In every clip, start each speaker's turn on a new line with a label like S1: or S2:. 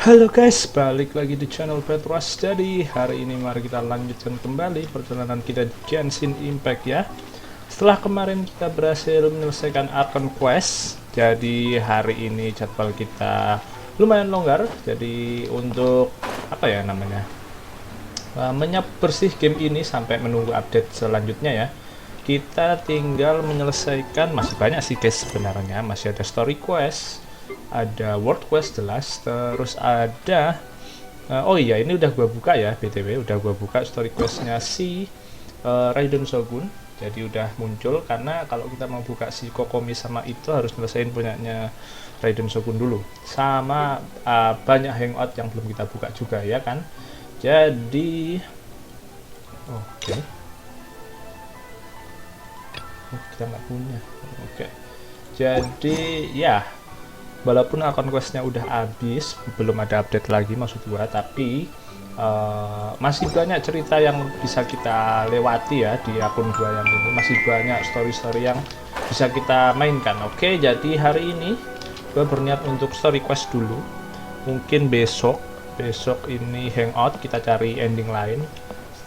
S1: Halo guys, balik lagi di channel BadRush. Jadi hari ini mari kita lanjutkan kembali perjalanan kita di GenshinImpact ya. Setelah kemarin kita berhasil menyelesaikan Archon Quest, jadi hari ini jadwal kita lumayan longgar. Jadi untuk apa ya namanya, menyap bersih game ini sampai menunggu update selanjutnya ya. Kita tinggal menyelesaikan, masih banyak sih guys sebenarnya, masih ada story quest, ada world quest jelas, terus ada oh iya ini udah gua buka ya, btw udah gua buka story questnya si Raiden Shogun. Jadi udah muncul, karena kalau kita mau buka si Kokomi sama itu harus nyelesain punyanya Raiden Shogun dulu, sama banyak hangout yang belum kita buka juga ya kan. Jadi oke. Kita nggak punya. Oke. Jadi ya, walaupun akun questnya udah habis, belum ada update lagi maksud gua, tapi masih banyak cerita yang bisa kita lewati ya di akun gua yang ini. Masih banyak story-story yang bisa kita mainkan. Oke, jadi hari ini gua berniat untuk story quest dulu. Mungkin besok ini hangout, kita cari ending lain.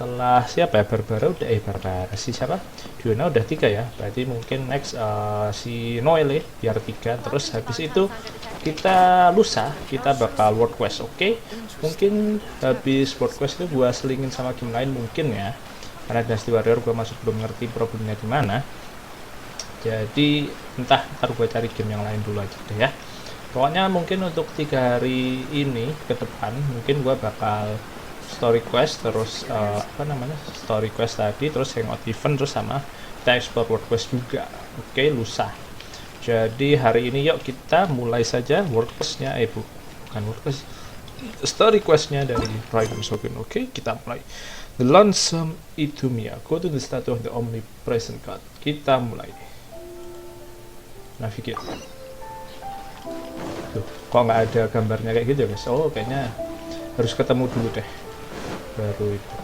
S1: Setelah siapa ya, Barbara udah Barbara si siapa, Diona udah 3 ya, berarti mungkin next si Noelle biar 3. Terus habis itu kita lusa kita bakal world quest. Oke, mungkin habis world quest itu gua selingin sama game lain mungkin ya, karena Dynasty Warrior gua masih belum ngerti problemnya di mana. Jadi ntar gua cari game yang lain dulu aja deh ya. Pokoknya mungkin untuk 3 hari ini ke depan mungkin gua bakal story quest, terus story quest tadi, terus hangout event, terus sama kita explore world quest juga. Oke, lusa. Jadi hari ini yuk kita mulai saja world questnya, bukan world quest, story questnya dari Raiden Shogun. Oke, kita mulai. The Lonesome Itumia, go to the statue of the omnipresent god. Kita mulai. Navigate. Tuh, kok nggak ada gambarnya kayak gitu guys? Oh, kayaknya harus ketemu dulu deh baru itu.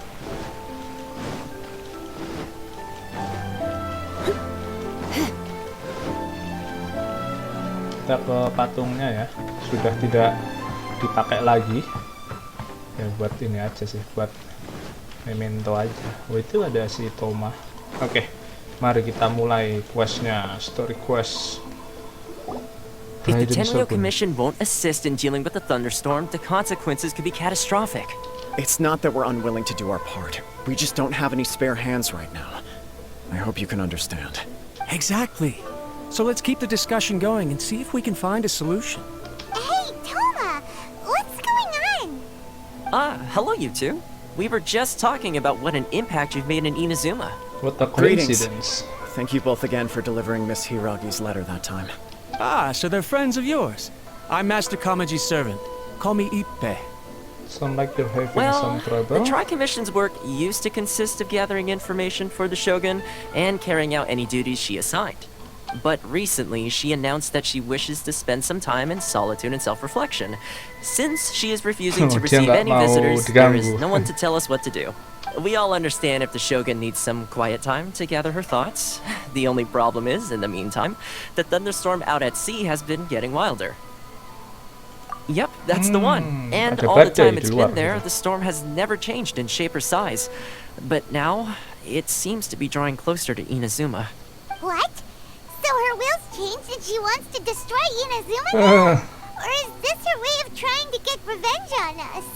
S1: Kita ke patungnya ya, sudah tidak dipakai lagi ya, buat ini aja sih, buat memento aja. Oh, itu ada si Toma. Oke, mari kita mulai questnya, story quest.
S2: If the Tenryo Commission won't assist in dealing with the thunderstorm, the consequences could be catastrophic.
S3: It's not that we're unwilling to do our part. We just don't have any spare hands right now. I hope you can understand.
S4: Exactly. So let's keep the discussion going and see if we can find a solution.
S5: Hey, Toma! What's going on?
S2: Hello you two. We were just talking about what an impact you've made in Inazuma.
S1: What a
S3: Greetings.
S1: coincidence.
S3: Thank you both again for delivering Miss Hiragi's letter that time.
S4: So they're friends of yours. I'm Master Kamaji's servant. Call me Ippe.
S1: Sound like you're having
S2: Well,
S1: some trouble.
S2: the Tri-Commission's work used to consist of gathering information for the Shogun and carrying out any duties she assigned. But recently, she announced that she wishes to spend some time in solitude and self-reflection. Since she is refusing to
S1: Dia
S2: receive
S1: nggak
S2: any
S1: mau
S2: visitors, there is
S1: diganggu.
S2: no one to tell us what to do. We all understand if the Shogun needs some quiet time to gather her thoughts. The only problem is, in the meantime, the thunderstorm out at sea has been getting wilder. Yep, that's the one. And
S1: ada
S2: all the
S1: badai
S2: time
S1: di
S2: it's
S1: luar
S2: been there,
S1: gitu.
S2: the storm has never changed in shape or size. But now, it seems to be drawing closer to Inazuma.
S5: What? So her will's changed and she wants to destroy Inazuma now? Or is this her way of trying to get revenge on us?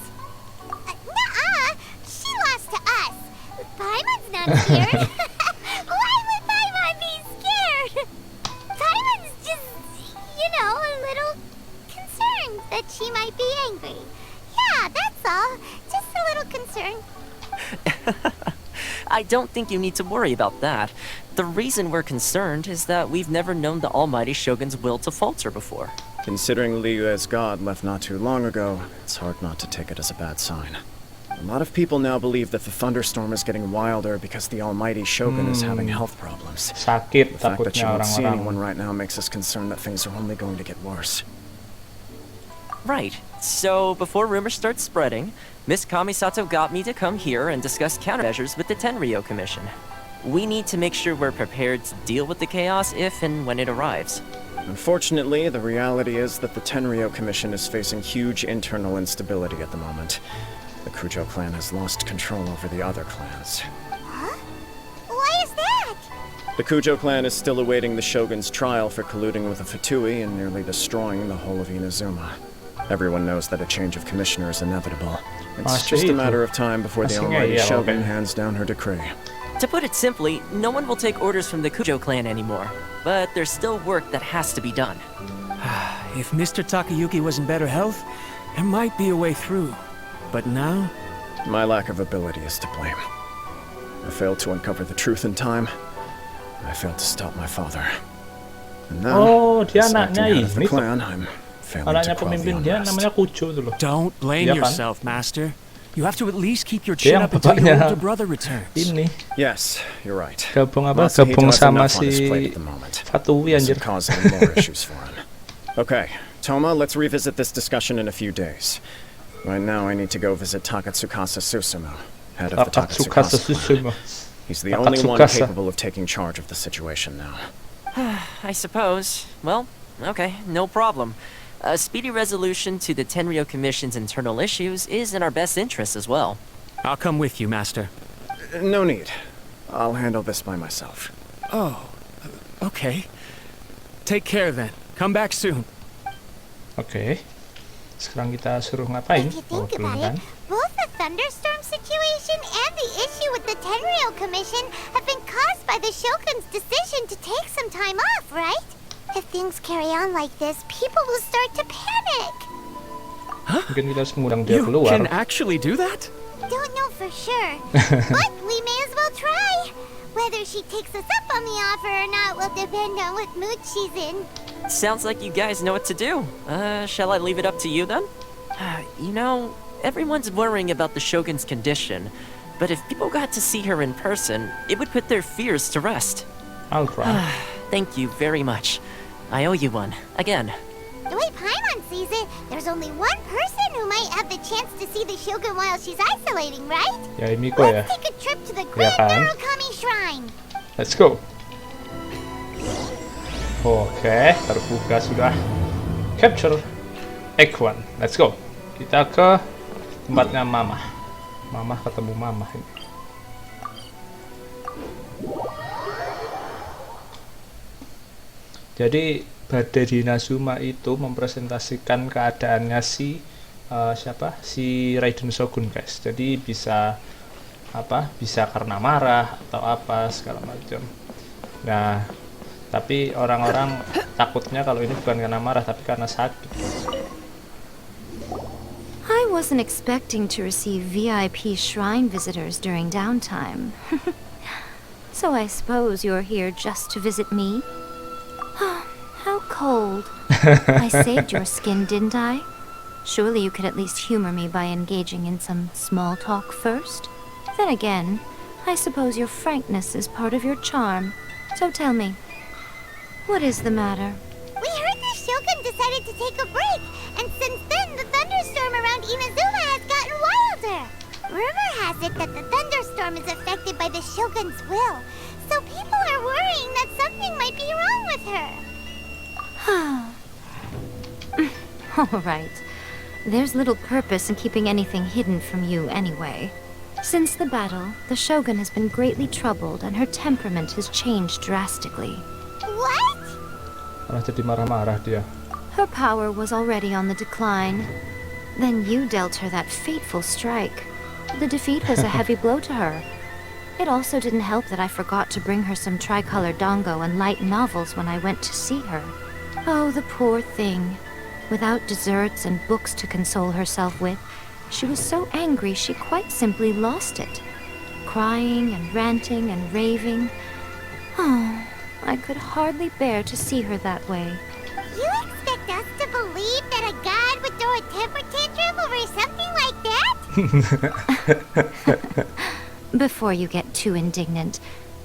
S5: Nuh-uh! She lost to us. Paimon's not scared. Why would Paimon be scared? Paimon's just, a little concerned that she might be angry. Yeah, that's all. Just a little concerned.
S2: I don't think you need to worry about that. The reason we're concerned is that we've never known the Almighty Shogun's will to falter before.
S3: Considering Liu as god left not too long ago, it's hard not to take it as a bad sign. A lot of people now believe that the thunderstorm is getting wilder because the Almighty Shogun is having health problems.
S1: Sakit
S3: The fact that she
S1: takutnya
S3: won't see anyone
S1: orang-orang.
S3: right now makes us concerned that things are only going to get worse.
S2: Right. So, before rumors start spreading, Miss Kamisato got me to come here and discuss countermeasures with the Tenryo Commission. We need to make sure we're prepared to deal with the chaos if and when it arrives.
S3: Unfortunately, the reality is that the Tenryo Commission is facing huge internal instability at the moment. The Kujo clan has lost control over the other clans.
S5: Huh? Why is that?
S3: The Kujo clan is still awaiting the Shogun's trial for colluding with the Fatui and nearly destroying the whole of Inazuma. Everyone knows that a change of commissioner is inevitable. It's just a matter of time before the almighty Shogun hands down her decree.
S2: To put it simply, no one will take orders from the Kujo clan anymore. But there's still work that has to be done.
S4: If Mr. Takayuki was in better health, there might be a way through. But now?
S3: My lack of ability is to blame. I failed to uncover the truth in time. I failed to stop my father. And now,
S1: Oh, dia
S3: as acting
S1: anaknya
S3: head of the
S1: ini.
S3: clan, I'm failing to
S1: Anaknya
S3: quell the
S1: pemimpin dia
S3: unrest.
S1: namanya Kujo tuh loh.
S4: Don't blame
S1: Iya kan?
S4: yourself, Master. You have to at least keep your
S1: Dia
S4: chin
S1: yang
S4: up until your
S1: bapaknya
S4: older brother returns.
S1: Ini
S3: Yes, you're right.
S1: gabung apa?
S3: Masahito
S1: Gabung
S3: has
S1: sama
S3: enough on his
S1: si
S3: plate at the moment.
S1: Fatui
S3: This
S1: anjir.
S3: is causing more issues for him. Okay, Toma, let's revisit this discussion in a few days. Right now, I need to go visit Takatsukasa Susumu, head of the
S1: Takatsukasa
S3: Takatsukasa clan.
S1: Susumu.
S3: He's the only one
S1: Takatsukasa.
S3: capable of taking charge of the situation now.
S2: I suppose. Well, okay, no problem. A speedy resolution to the Tenryo Commission's internal issues is in our best interest as well.
S4: I'll come with you, Master.
S3: No need. I'll handle this by myself.
S4: Oh, okay. Take care then. Come back soon.
S1: Oke. Sekarang kita suruh ngapain?
S5: If you
S1: Oh,
S5: think
S1: belum
S5: about
S1: kan?
S5: it, both the thunderstorm situation and the issue with the Tenryo Commission have been caused by the Shogun's decision to take some time off, right? If things carry on like this, people will start to panic.
S1: Mungkin kita harus mengundang dia
S4: You
S1: keluar.
S4: can actually do that?
S5: Don't know for sure, but we may as well try. Whether she takes us up on the offer or not will depend on what mood she's in.
S2: Sounds like you guys know what to do. Shall I leave it up to you then? You know, everyone's worrying about the Shogun's condition, but if people got to see her in person, it would put their fears to rest.
S1: Alright.
S2: Thank you very much. I owe you one, again.
S5: The way Paimon sees it, there's only one person who might have the chance to see the Shogun while she's isolating, right?
S1: Ya Miko ya.
S5: Let's take a trip to the
S1: Ya
S5: Grand
S1: kan?
S5: Narukami Shrine.
S1: Let's go. Oke, terbuka sudah. Capture X1. Let's go. Kita ke tempatnya Mama. Mama ketemu Mama ini. Jadi badai di Inazuma itu mempresentasikan keadaannya si siapa? Si Raiden Shogun, guys. Jadi bisa apa? Bisa karena marah atau apa segala macam. Nah, tapi orang-orang takutnya kalau ini bukan karena marah tapi karena sakit.
S6: I wasn't expecting to receive VIP shrine visitors during downtime. So I suppose you're here just to visit me? How cold. I saved your skin, didn't I? Surely you could at least humor me by engaging in some small talk first? Then again, I suppose your frankness is part of your charm. So tell me, what is the matter?
S5: We heard the Shogun decided to take a break, and since then the thunderstorm around Inazuma has gotten wilder. Rumor has it that the thunderstorm is affected by the Shogun's will, so people are worrying that something might be wrong with her.
S6: All right. There's little purpose in keeping anything hidden from you anyway. Since the battle, the Shogun has been greatly troubled and her temperament has changed drastically.
S5: What?
S1: Malah jadi marah-marah dia.
S6: Her power was already on the decline. Then you dealt her that fateful strike. The defeat was a heavy blow to her. It also didn't help that I forgot to bring her some tricolor dango and light novels when I went to see her. Oh, the poor thing. Without desserts and books to console herself with, she was so angry she quite simply lost it. Crying and ranting and raving. Oh, I could hardly bear to see her that way.
S5: You expect us to believe that a god would throw a temper tantrum over something like that?
S6: Before you get too indignant,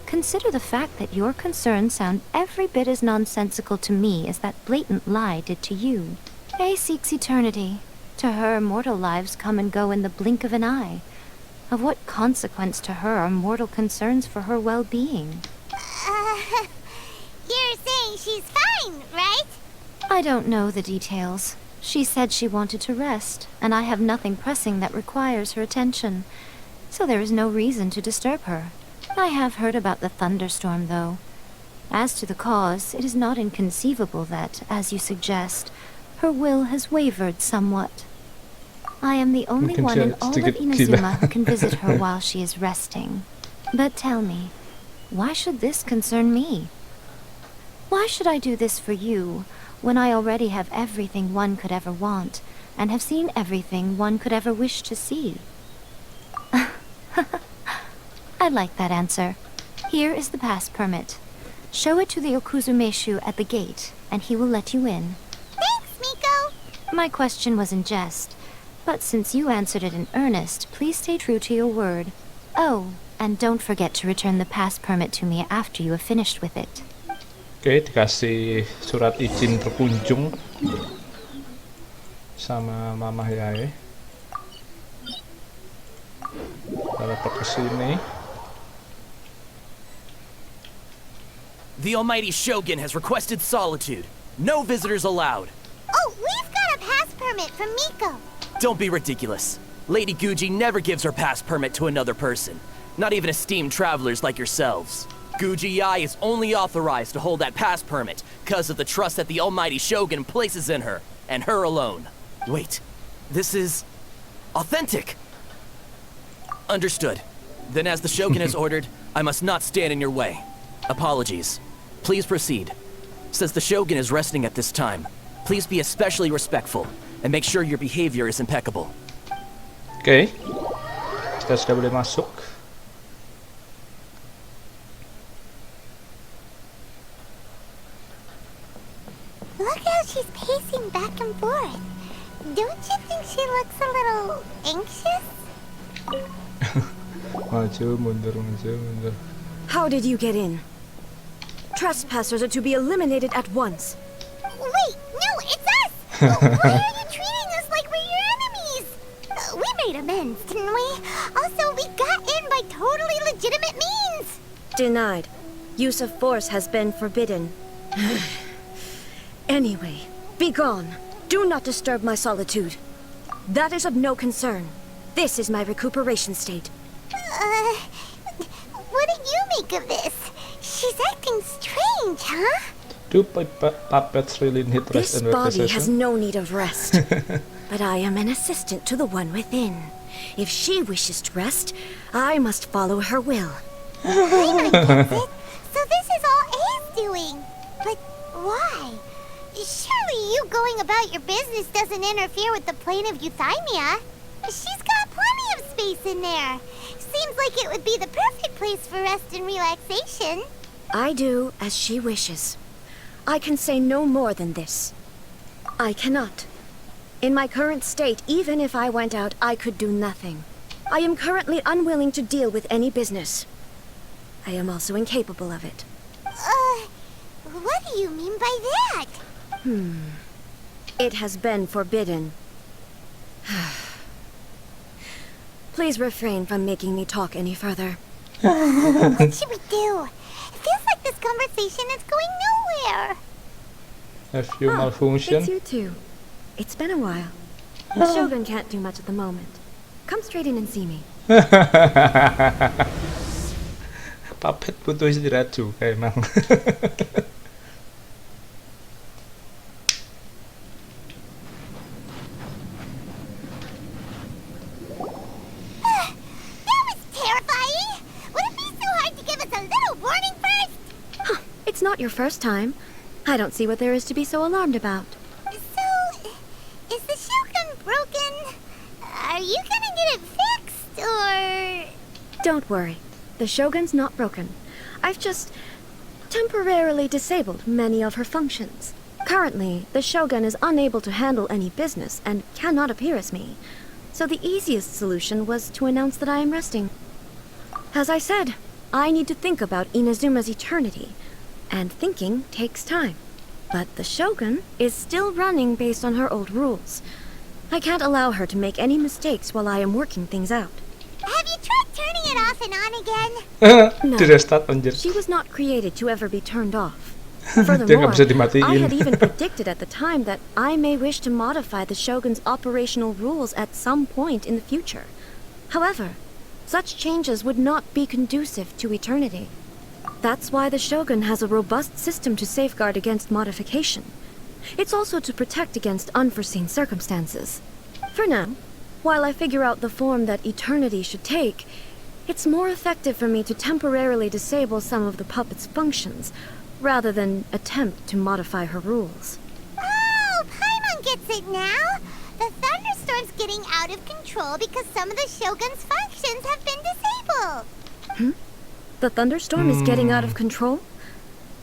S6: consider the fact that your concerns sound every bit as nonsensical to me as that blatant lie did to you. Faye seeks eternity. To her, mortal lives come and go in the blink of an eye. Of what consequence to her are mortal concerns for her well-being?
S5: You're saying saying she's fine, right?
S6: I don't know the details. She said she wanted to rest, and I have nothing pressing that requires her attention. So there is no reason to disturb her. I have heard about the thunderstorm, though. As to the cause, it is not inconceivable that, as you suggest, her will has wavered somewhat. I am the only one in all of Inazuma who can visit her while she is resting. But tell me, why should this concern me? Why should I do this for you, when I already have everything one could ever want, and have seen everything one could ever wish to see? I like that answer. Here is the pass permit. Show it to the Okuzumeshu at the gate, and he will let you in.
S5: Thanks, Miko.
S6: My question was in jest, but since you answered it in earnest, please stay true to your word. Oh, and don't forget to return the pass permit to me after you have finished with it.
S1: Oke, dikasih surat izin berkunjung sama Mama Yae. Kita ke sini.
S7: The almighty Shogun has requested solitude. No visitors allowed.
S5: Oh, we've got a pass permit from Miko.
S7: Don't be ridiculous. Lady Guji never gives her pass permit to another person. Not even esteemed travelers like yourselves. Guji-ai is only authorized to hold that pass permit because of the trust that the almighty Shogun places in her, and her alone. Wait, this is authentic. Understood. Then as the Shogun has ordered, I must not stand in your way. Apologies. Please proceed. Since the Shogun is resting at this time, please be especially respectful and make sure your behavior is impeccable.
S1: Oke, kita sudah boleh masuk.
S5: Look how she's pacing back and forth. Don't you think she looks a little anxious?
S1: Maju mundur, maju mundur.
S8: How did you get in? Trespassers are to be eliminated at once.
S5: Wait, no, it's us! Why are you treating us like we're your enemies? We made amends, didn't we? Also, we got in by totally legitimate means.
S8: Denied. Use of force has been forbidden. Anyway, be gone. Do not disturb my solitude. That is of no concern. This is my recuperation state.
S5: What do you make of this? She's acting strange, huh?
S1: Do puppets really need rest
S8: This
S1: and
S8: body has
S1: relaxation?
S8: no need of rest. But I am an assistant to the one within. If she wishes to rest, I must follow her will.
S5: I get it. So this is all A's doing. But why? Surely you going about your business doesn't interfere with the plane of euthymia. She's got plenty of space in there. Seems like it would be the perfect place for rest and relaxation.
S8: I do as she wishes. I can say no more than this. I cannot. In my current state, even if I went out, I could do nothing. I am currently unwilling to deal with any business. I am also incapable of it.
S5: What do you mean by that?
S8: It has been forbidden. Please refrain from making me talk any further.
S5: What should we do? It feels like this conversation is going nowhere.
S1: Have you malfunction?
S8: It's you too. It's been a while. The Shogun can't do much at the moment. Come straight in and see me.
S1: Puppet butuh istirahat juga emang.
S5: That was terrifying. Would it be so hard to give us a little warning first?
S8: It's not your first time. I don't see what there is to be so alarmed about.
S5: So, is the Shogun broken? Are you gonna get it fixed, or...?
S8: Don't worry. The Shogun's not broken. I've just temporarily disabled many of her functions. Currently, the Shogun is unable to handle any business and cannot appear as me. So the easiest solution was to announce that I am resting. As I said, I need to think about Inazuma's eternity, and thinking takes time. But the Shogun is still running based on her old rules. I can't allow her to make any mistakes while I am working things out.
S5: Have you tried turning it off and on again?
S8: No.
S1: Di restart anjir.
S8: She was not created to ever be turned off. Furthermore,
S1: nggak bisa
S8: I
S1: dimatiin.
S8: had even predicted at the time that I may wish to modify the Shogun's operational rules at some point in the future. However, such changes would not be conducive to eternity. That's why the Shogun has a robust system to safeguard against modification. It's also to protect against unforeseen circumstances. For now, while I figure out the form that eternity should take, it's more effective for me to temporarily disable some of the puppet's functions, rather than attempt to modify her rules.
S5: Oh, Paimon gets it now! The thunderstorm's getting out of control because some of the Shogun's functions have been disabled!
S8: The thunderstorm is getting out of control?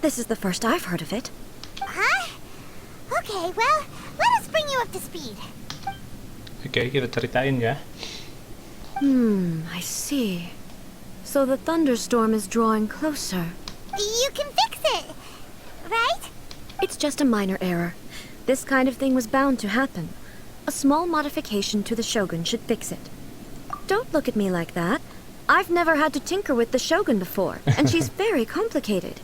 S8: This is the first I've heard of it.
S5: Huh? Okay, well, let us bring you up to speed.
S1: Oke, kita ceritain ya.
S8: I see. So the thunderstorm is drawing closer.
S5: You can fix it, right?
S8: It's just a minor error. This kind of thing was bound to happen. A small modification to the Shogun should fix it. Don't look at me like that. I've never had to tinker with the Shogun before, and she's very complicated.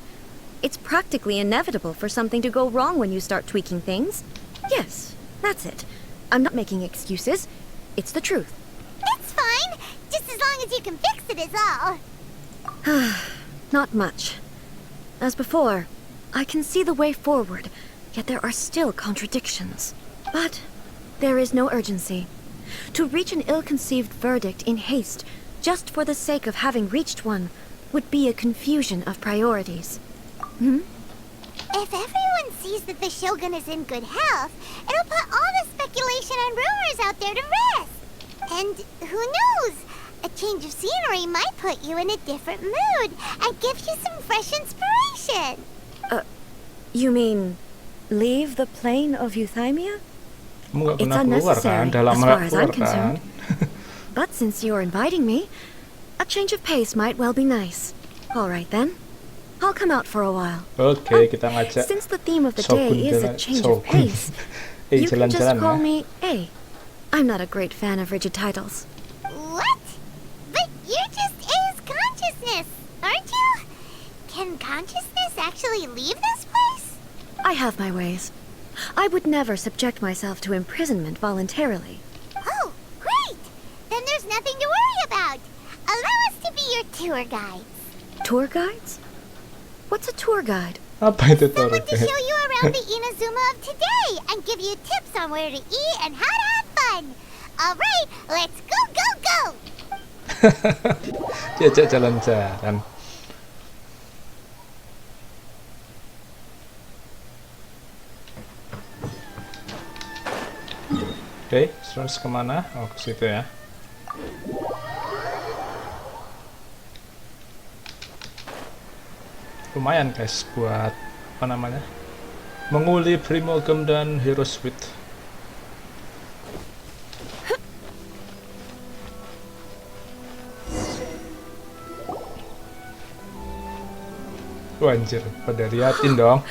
S8: It's practically inevitable for something to go wrong when you start tweaking things. Yes, that's it. I'm not making excuses. It's the truth.
S5: It's fine, just as long as you can fix it is all.
S8: Not much. As before, I can see the way forward, yet there are still contradictions. But there is no urgency. To reach an ill-conceived verdict in haste, just for the sake of having reached one, would be a confusion of priorities.
S5: If everyone sees that the Shogun is in good health, it'll put all the speculation and rumors out there to rest. And who knows? A change of scenery might put you in a different mood and give you some fresh inspiration.
S8: You mean, leave the plane of Euthymia?
S1: Kamu nggak
S8: It's
S1: pernah keluar kan?
S8: unnecessary,
S1: Udah lama
S8: as
S1: nggak
S8: far as
S1: keluar
S8: I'm concerned.
S1: kan?
S8: But since you're inviting me, a change of pace might well be nice. All right then. I'll come out for a while.
S1: Oke, kita ngajak
S8: Since the theme of the
S1: Shogun
S8: day is a
S1: jalan-
S8: change
S1: Shogun.
S8: of pace, you can just
S1: jalan-jalan
S8: call
S1: ya.
S8: me A. I'm not a great fan of rigid titles.
S5: What? But you're just A's consciousness, aren't you? Can consciousness actually leave this place?
S8: I have my ways. I would never subject myself to imprisonment voluntarily.
S5: Oh, great! Then there's nothing to worry about. Allow us to be your tour guides.
S8: Tour guides? What's a tour guide?
S1: Apa itu tuh?
S5: Someone to show you around the Inazuma of today and give you tips on where to eat and how to have fun. All right, let's go, go, go!
S1: Diajak jalan-jalan. Oke, terus kemana? Oh, ke situ ya. Lumayan guys buat apa namanya, menguli Primogem dan Hero Suite. Wah, anjir, pada liatin dong.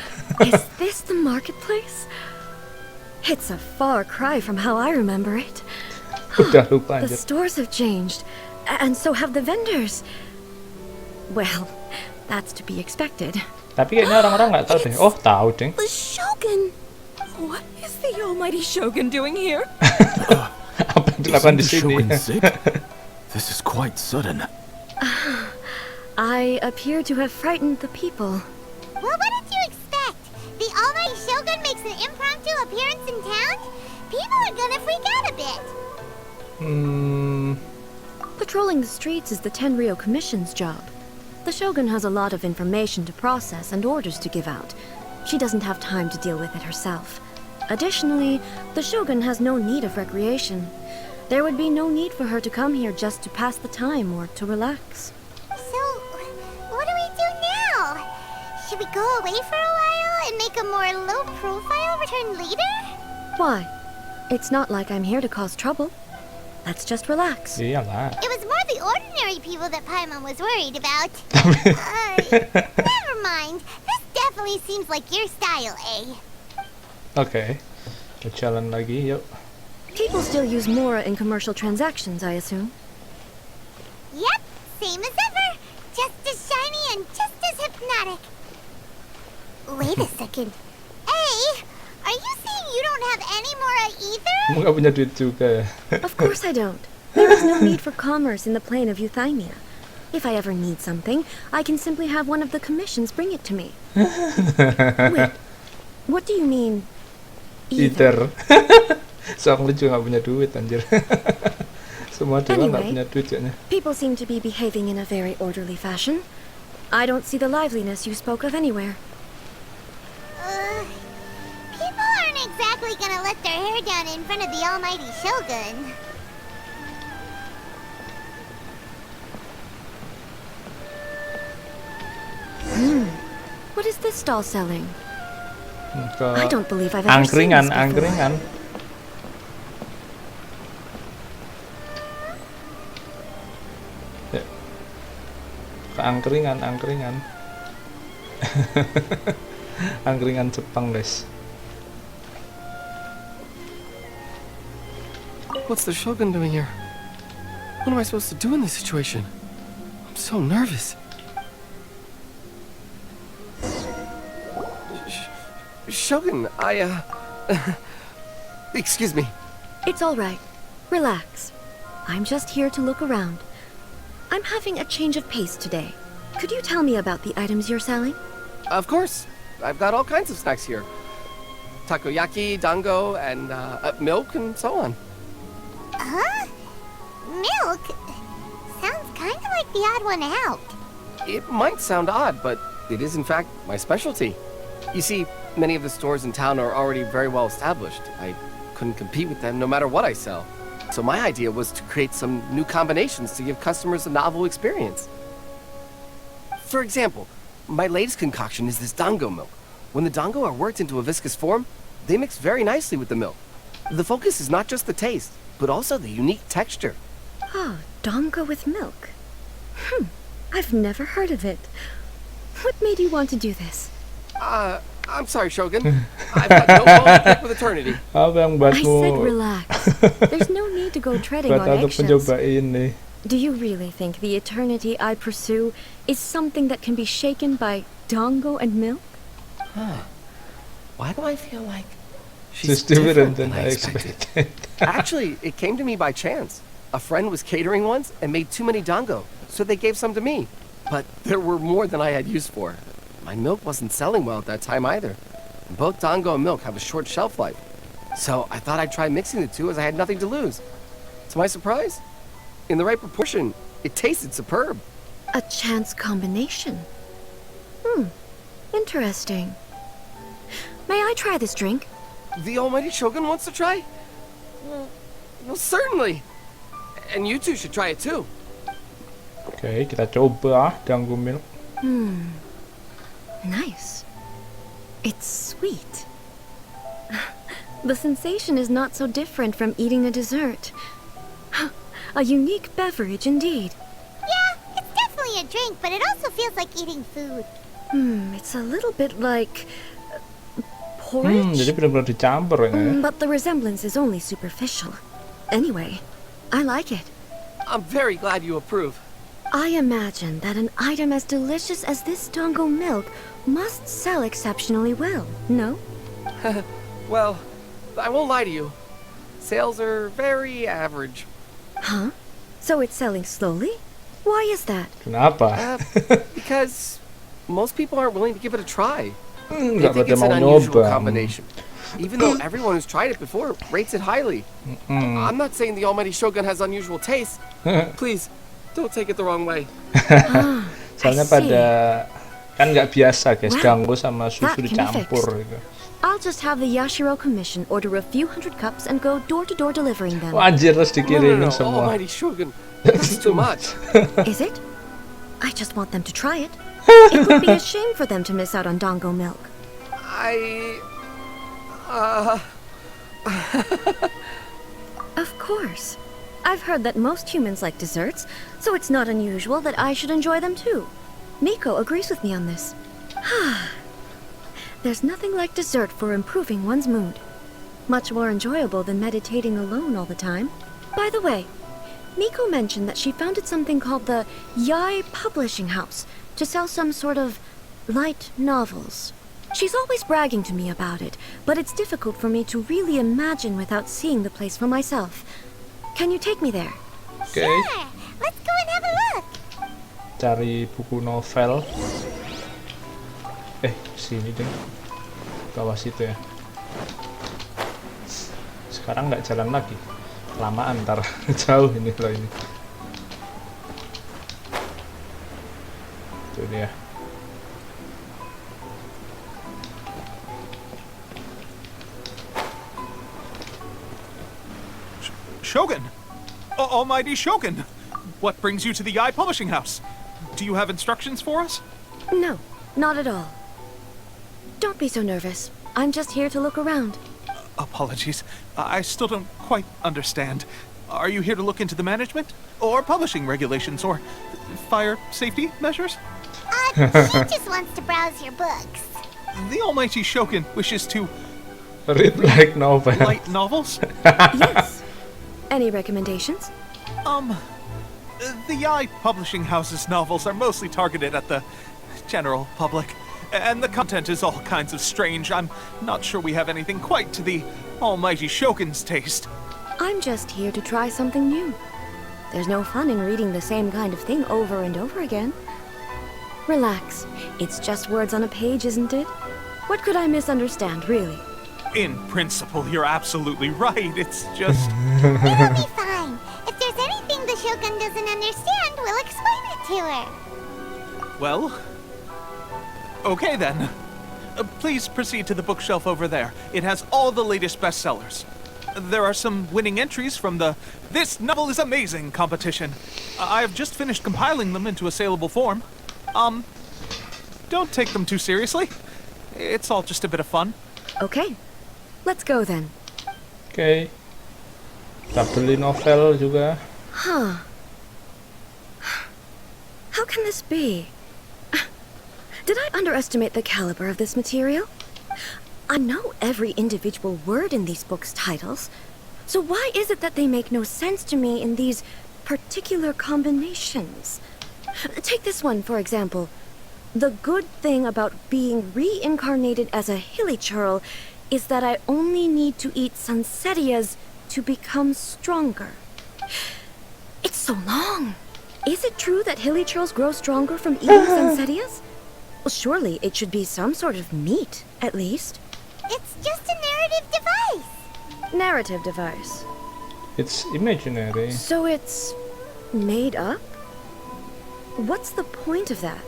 S8: Is this the marketplace? It's a far cry from how I remember it.
S1: Udah lupa
S8: The
S1: anjir.
S8: stores have changed, and so have the vendors. Well, that's to be expected.
S1: Tapi kayaknya orang-orang nggak tahu deh. Oh, tahu deh.
S9: The Shogun! What is the almighty Shogun doing here?
S1: Apa yang dilakukan di sini?
S10: This is quite sudden.
S8: I appear to have frightened the people.
S5: Well, what did you expect? The almighty Shogun makes an impromptu appearance in town? People are gonna freak out a bit.
S8: Patrolling the streets is the Tenryou Commission's job. The Shogun has a lot of information to process and orders to give out. She doesn't have time to deal with it herself. Additionally, the Shogun has no need of recreation. There would be no need for her to come here just to pass the time or to relax.
S5: So, what do we do now? Should we go away for a while and make a more low-profile return later?
S8: Why? It's not like I'm here to cause trouble. Let's just relax.
S1: Iyalah.
S5: It was more the ordinary people that Paimon was worried about. Never mind. This definitely seems like your style, eh?
S1: Oke, kita jalan lagi, yuk.
S8: People still use Mora in commercial transactions, I assume.
S5: Yep, same as ever. Just as shiny and just as hypnotic. Wait a second. Hey, are you saying you don't have any more either?
S1: Kamu nggak punya duit juga ya?
S8: Of course I don't. There is no need for commerce in the plane of Euthymia. If I ever need something, I can simply have one of the commissions bring it to me. Wait, what do you mean, either?
S1: Soalnya juga nggak punya duit, anjir. Semua dewa nggak punya duit kayaknya.
S8: People seem to be behaving in a very orderly fashion. I don't see the liveliness you spoke of anywhere.
S5: People aren't exactly gonna let their hair down in front of the almighty Shogun.
S8: What is this stall selling?
S1: Ke
S8: I don't believe I've ever seen this before.
S1: angkringan. Ya. Ke angkringan. Angkringan Jepang, guys.
S11: What's the Shogun doing here? What am I supposed to do in this situation? I'm so nervous. Shogun, excuse me.
S8: It's all right. Relax. I'm just here to look around. I'm having a change of pace today. Could you tell me about the items you're selling?
S11: Of course. I've got all kinds of snacks here. Takoyaki, dango, and milk, and so on.
S5: Huh? Milk? Sounds kind of like the odd one out.
S11: It might sound odd, but it is in fact my specialty. You see, many of the stores in town are already very well established. I couldn't compete with them no matter what I sell. So my idea was to create some new combinations to give customers a novel experience. For example, my latest concoction is this dango milk. When the dango are worked into a viscous form, they mix very nicely with the milk. The focus is not just the taste, but also the unique texture.
S8: Oh, dango with milk. I've never heard of it. What made you want to do this?
S11: I'm sorry, Shogun. I've got no bone to pick with eternity.
S8: I said relax. There's no need to go treading on eggshells. Do you really think the eternity I pursue is something that can be shaken by dango and milk?
S11: Why do I feel like
S1: she's different than I expected?
S11: Actually, it came to me by chance. A friend was catering once and made too many dango, so they gave some to me. But there were more than I had use for. My milk wasn't selling well at that time either. And both dango and milk have a short shelf life. So I thought I'd try mixing the two as I had nothing to lose. To my surprise, in the right proportion, it tasted superb.
S8: A chance combination. Interesting. May I try this drink?
S11: The almighty Shogun wants to try? Well, certainly. And you two should try it too.
S1: Oke, kita coba dango milk.
S8: Nice. It's sweet. The sensation is not so different from eating a dessert. A unique beverage indeed.
S5: Yeah, it's definitely a drink, but it also feels like eating food.
S8: It's a little bit like porridge.
S1: Jadi benar-benar dicampur ini.
S8: But the resemblance is only superficial. Anyway, I like it.
S11: I'm very glad you approve.
S8: I imagine that an item as delicious as this dango milk must sell exceptionally well, no?
S11: Well, I won't lie to you. Sales are very average.
S8: Huh? So it's selling slowly? Why is that?
S1: Kenapa?
S11: Because most people aren't willing to give it a try. They
S1: Nggak
S11: think
S1: pada
S11: it's an
S1: mau
S11: unusual
S1: nyoba.
S11: combination. Even though everyone who's tried it before rates it highly. I'm not saying the almighty Shogun has unusual taste. Please, don't take it the wrong way.
S1: Soalnya pada kan nggak biasa guys, dango sama susu dicampur gitu.
S8: I'll just have the Yashiro Commission order a few hundred cups and go door to door delivering them.
S1: Wah, anjir, terus dikirimin
S11: No,
S1: semua.
S11: almighty Shogun, that's too much.
S8: Is it? I just want them to try it. It would be a shame for them to miss out on dango milk. Of course. I've heard that most humans like desserts, so it's not unusual that I should enjoy them too. Miko agrees with me on this. There's nothing like dessert for improving one's mood. Much more enjoyable than meditating alone all the time. By the way, Miko mentioned that she founded something called the Yai Publishing House to sell some sort of light novels. She's always bragging to me about it, but it's difficult for me to really imagine without seeing the place for myself. Can you take me there?
S1: Oke.
S5: Sure, let's go and have a look.
S1: Cari buku novel. Sini deh. Bawah situ ya. Sekarang nggak jalan lagi. Lamaan ntar jauh ini loh ini. Itu dia.
S12: Shogun! Almighty Shogun! What brings you to the Eye Publishing House? Do you have instructions for us?
S8: No, not at all. Don't be so nervous. I'm just here to look around.
S12: Apologies. I still don't quite understand. Are you here to look into the management? Or publishing regulations? Or fire safety measures?
S5: She just wants to browse your books.
S12: The Almighty Shogun wishes to
S1: Read like novel.
S12: light novels?
S8: Yes. Any recommendations?
S12: The Eye Publishing House's novels are mostly targeted at the general public, and the content is all kinds of strange. I'm not sure we have anything quite to the Almighty Shogun's taste.
S8: I'm just here to try something new. There's no fun in reading the same kind of thing over and over again. Relax. It's just words on a page, isn't it? What could I misunderstand, really?
S12: In principle, you're absolutely right. It's just...
S5: It'll be fine. If there's anything the Shogun doesn't understand, we'll explain it to her.
S12: Well... Okay then. Please proceed to the bookshelf over there. It has all the latest bestsellers. There are some winning entries from the This Novel is Amazing competition. I've just finished compiling them into a saleable form. Don't take them too seriously. It's all just a bit of fun.
S8: Okay. Let's go then.
S1: Oke. Kita beli novel juga.
S8: Huh. How can this be? Did I underestimate the caliber of this material? I know every individual word in these books' titles, so why is it that they make no sense to me in these particular combinations? Take this one, for example. The good thing about being reincarnated as a hilly churl is that I only need to eat sunsettias to become stronger. It's so long. Is it true that hilly churls grow stronger from eating sunsettias? Well, surely it should be some sort of meat, at least.
S5: It's just a narrative device.
S8: Narrative device.
S1: It's imaginary.
S8: So it's made up? What's the point of that?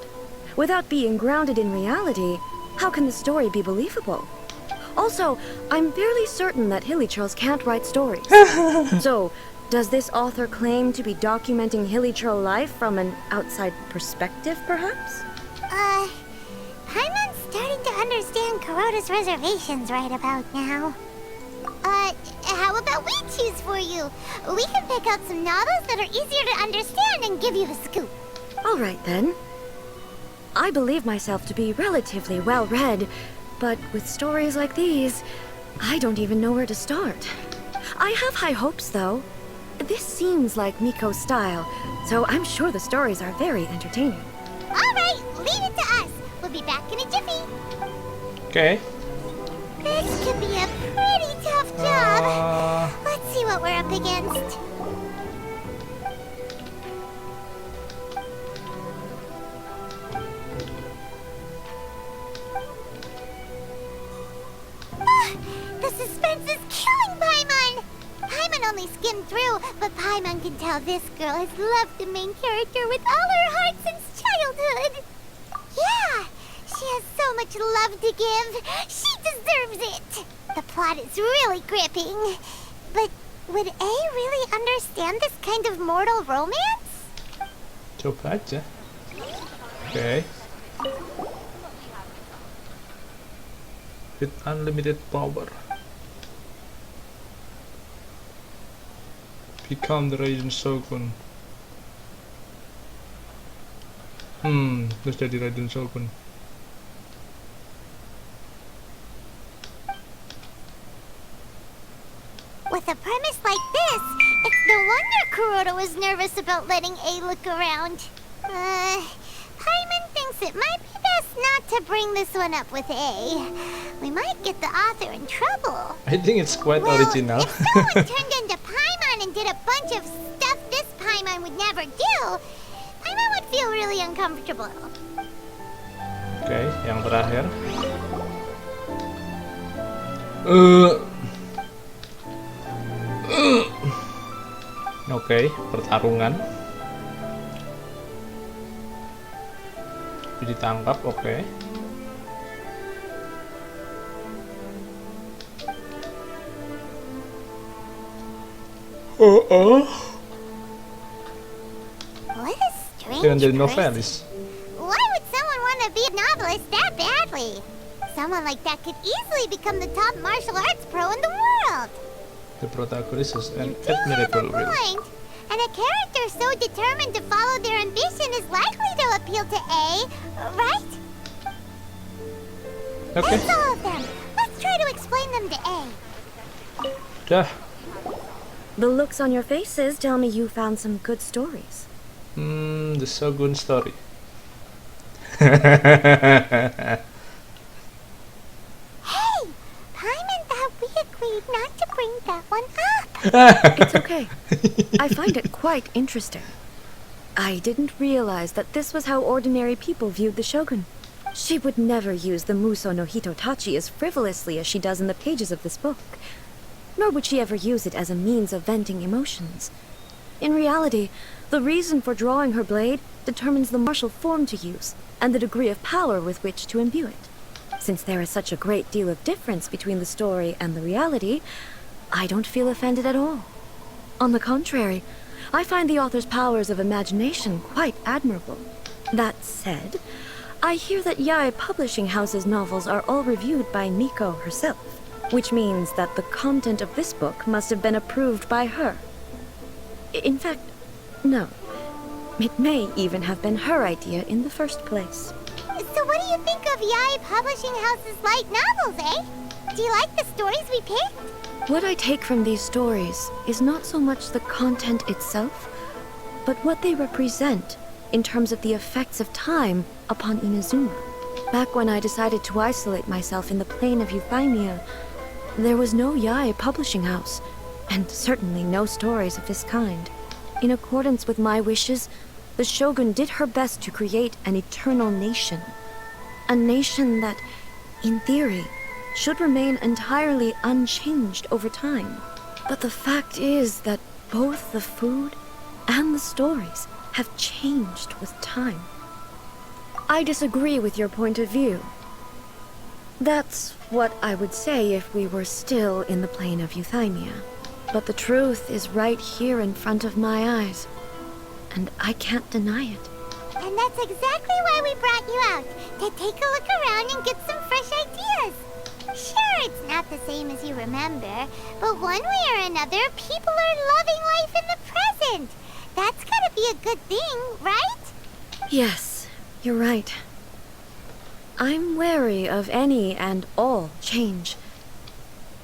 S8: Without being grounded in reality, how can the story be believable? Also, I'm fairly certain that hilly churls can't write stories. So, does this author claim to be documenting hilly churl life from an outside perspective, perhaps?
S5: Paimon's starting to understand Kuroda's reservations right about now. How about we choose for you? We can pick out some novels that are easier to understand and give you the scoop.
S8: All right, then. I believe myself to be relatively well-read, but with stories like these, I don't even know where to start. I have high hopes, though. This seems like Miko's style, so I'm sure the stories are very entertaining.
S5: All right, leave it to us. We'll be back in a jiffy.
S1: Oke.
S5: This could be a pretty tough job. Let's see what we're up against. The suspense is killing Paimon! Paimon only skimmed through, but Paimon can tell this girl has loved the main character with all her heart since childhood. Yeah, she has so much love to give. She deserves it. The plot is really gripping. But would A really understand this kind of mortal romance?
S1: Coba aja. Oke. With unlimited power. Become the Raiden Shogun. Terus jadi Raiden Shogun.
S5: With a premise like this, it's no wonder Kuroda was nervous about letting A look around. Paimon thinks it might be best not to to bring this one up with A. We might get the author in trouble.
S1: I think it's quite original.
S5: If someone turned into Paimon and did a bunch of stuff this Paimon would never do, Paimon would feel really uncomfortable.
S1: Oke, yang terakhir. Oke, pertarungan. Ditangkap, oke.
S5: What a strange
S1: Jangan jadi
S5: person.
S1: novelis.
S5: Why would someone want to be a novelist that badly? Someone like that could easily become the top martial arts pro in the world.
S1: The protagonist is an
S5: You have a
S1: admirable will.
S5: point. And a character so determined to follow their ambition is likely to appeal to A, right?
S1: Oke,
S5: It's all of them. Let's try to explain them to A.
S1: dah.
S8: The looks on your faces tell me you found some good stories.
S1: The Shogun story.
S5: Hey, Paimon thought we agreed not to bring that one up.
S8: It's okay. I find it quite interesting. I didn't realize that this was how ordinary people viewed the Shogun. She would never use the Muso no Hitotachi as frivolously as she does in the pages of this book. Nor would she ever use it as a means of venting emotions. In reality, the reason for drawing her blade determines the martial form to use, and the degree of power with which to imbue it. Since there is such a great deal of difference between the story and the reality, I don't feel offended at all. On the contrary, I find the author's powers of imagination quite admirable. That said, I hear that Yae Publishing House's novels are all reviewed by Miko herself, which means that the content of this book must have been approved by her. In fact, no. It may even have been her idea in the first place.
S5: So what do you think of Yae Publishing House's light novels, eh? Do you like the stories we picked?
S8: What I take from these stories is not so much the content itself, but what they represent in terms of the effects of time upon Inazuma. Back when I decided to isolate myself in the plane of Euphemia, there was no Yae Publishing House, and certainly no stories of this kind. In accordance with my wishes, the Shogun did her best to create an eternal nation. A nation that, in theory, should remain entirely unchanged over time. But the fact is that both the food and the stories have changed with time. I disagree with your point of view. That's what I would say if we were still in the plane of Euthymia. But the truth is right here in front of my eyes, and I can't deny it.
S5: And that's exactly why we brought you out, to take a look around and get some fresh ideas. Sure, it's not the same as you remember, but one way or another, people are loving life in the present. That's gotta be a good thing, right?
S8: Yes, you're right. I'm wary of any and all change.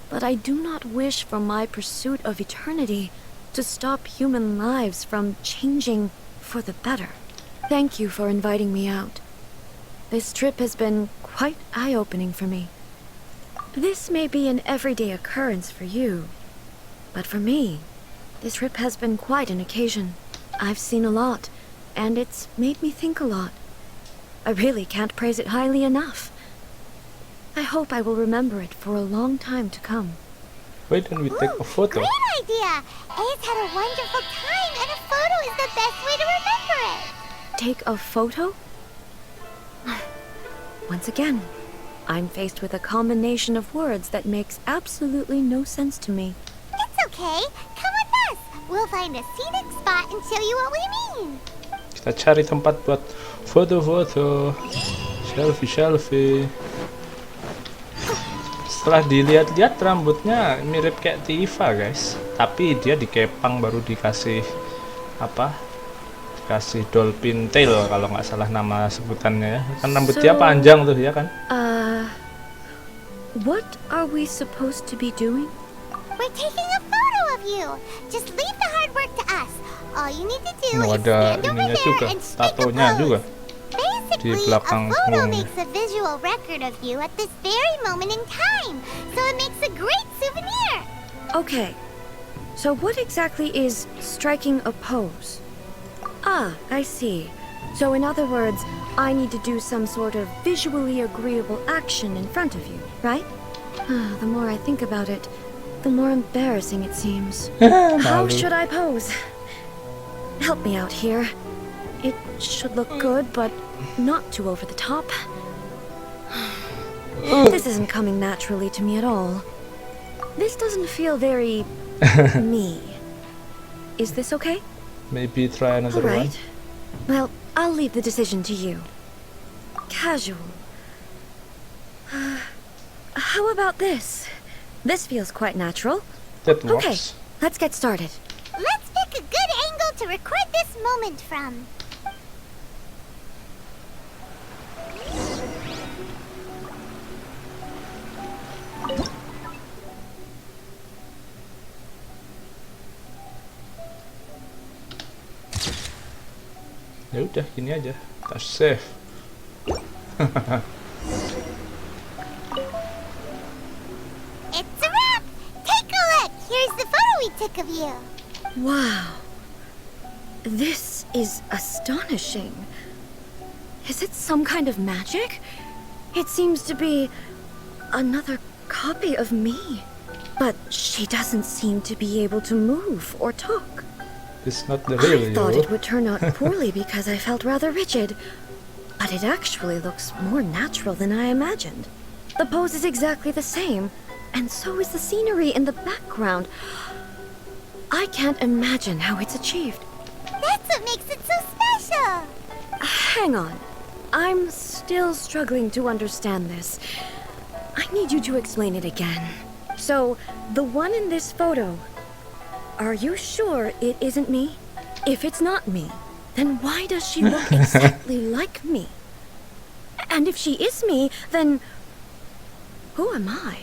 S8: But I do not wish for my pursuit of eternity to stop human lives from changing for the better. Thank you for inviting me out. This trip has been quite eye-opening for me. This may be an everyday occurrence for you, but for me, this trip has been quite an occasion. I've seen a lot, and it's made me think a lot. I really can't praise it highly enough. I hope I will remember it for a long time to come.
S1: Why don't we take a photo?
S5: Great idea! Ace had a wonderful time, and a photo is the best way to remember it.
S8: Take a photo? Once again, I'm faced with a combination of words that makes absolutely no sense to me.
S5: It's okay. Come with us. We'll find a scenic spot and show you what we mean.
S1: Kita cari tempat buat foto-foto, selfie-selfie. Setelah dilihat-lihat rambutnya mirip kayak Tifa guys, tapi dia dikepang baru dikasih apa? Dikasih dolphin tail kalau nggak salah nama sebutannya ya. Kan rambut dia panjang tuh ya kan?
S8: What are we supposed to be doing?
S5: We're taking a photo of you. Just leave the hard work to us. All you need to do is
S1: Ada
S5: stand over
S1: ininya
S5: there
S1: juga,
S5: and strike a
S1: tatonya
S5: pose.
S1: juga.
S5: Basically, Basically, a
S1: belakang
S5: photo
S1: punggungnya.
S5: makes a visual record of you at this very moment in time, so it makes a great souvenir.
S8: Okay, so what exactly is striking a pose? Ah, I see. So in other words, I need to do some sort of visually agreeable action in front of you, right? The more I think about it, the more embarrassing it seems. How should I pose? Help me out here. It should look good, but not too over the top. This isn't coming naturally to me at all. This doesn't feel very me. Is this okay?
S1: Maybe try another
S8: All
S1: one.
S8: right. Well, I'll leave the decision to you. Casual. How about this? This feels quite natural.
S1: That
S8: Okay,
S1: works.
S8: let's get started.
S5: Let's pick a good angle to record this moment from.
S1: Ya udah gini aja, kita save.
S5: It's a wrap! Take a look! Here's the photo we took of you.
S8: Wow. This is astonishing. Is it some kind of magic? It seems to be another copy of me. But she doesn't seem to be able to move or talk.
S1: It's not the real
S8: I thought
S1: you.
S8: it would turn out poorly because I felt rather rigid. But it actually looks more natural than I imagined. The pose is exactly the same, and so is the scenery in the background. I can't imagine how it's achieved.
S5: That's what makes it so special.
S8: Hang on. I'm still struggling to understand this. I need you to explain it again. So, the one in this photo, are you sure it isn't me? If it's not me, then why does she look exactly like me? And if she is me, then who am I?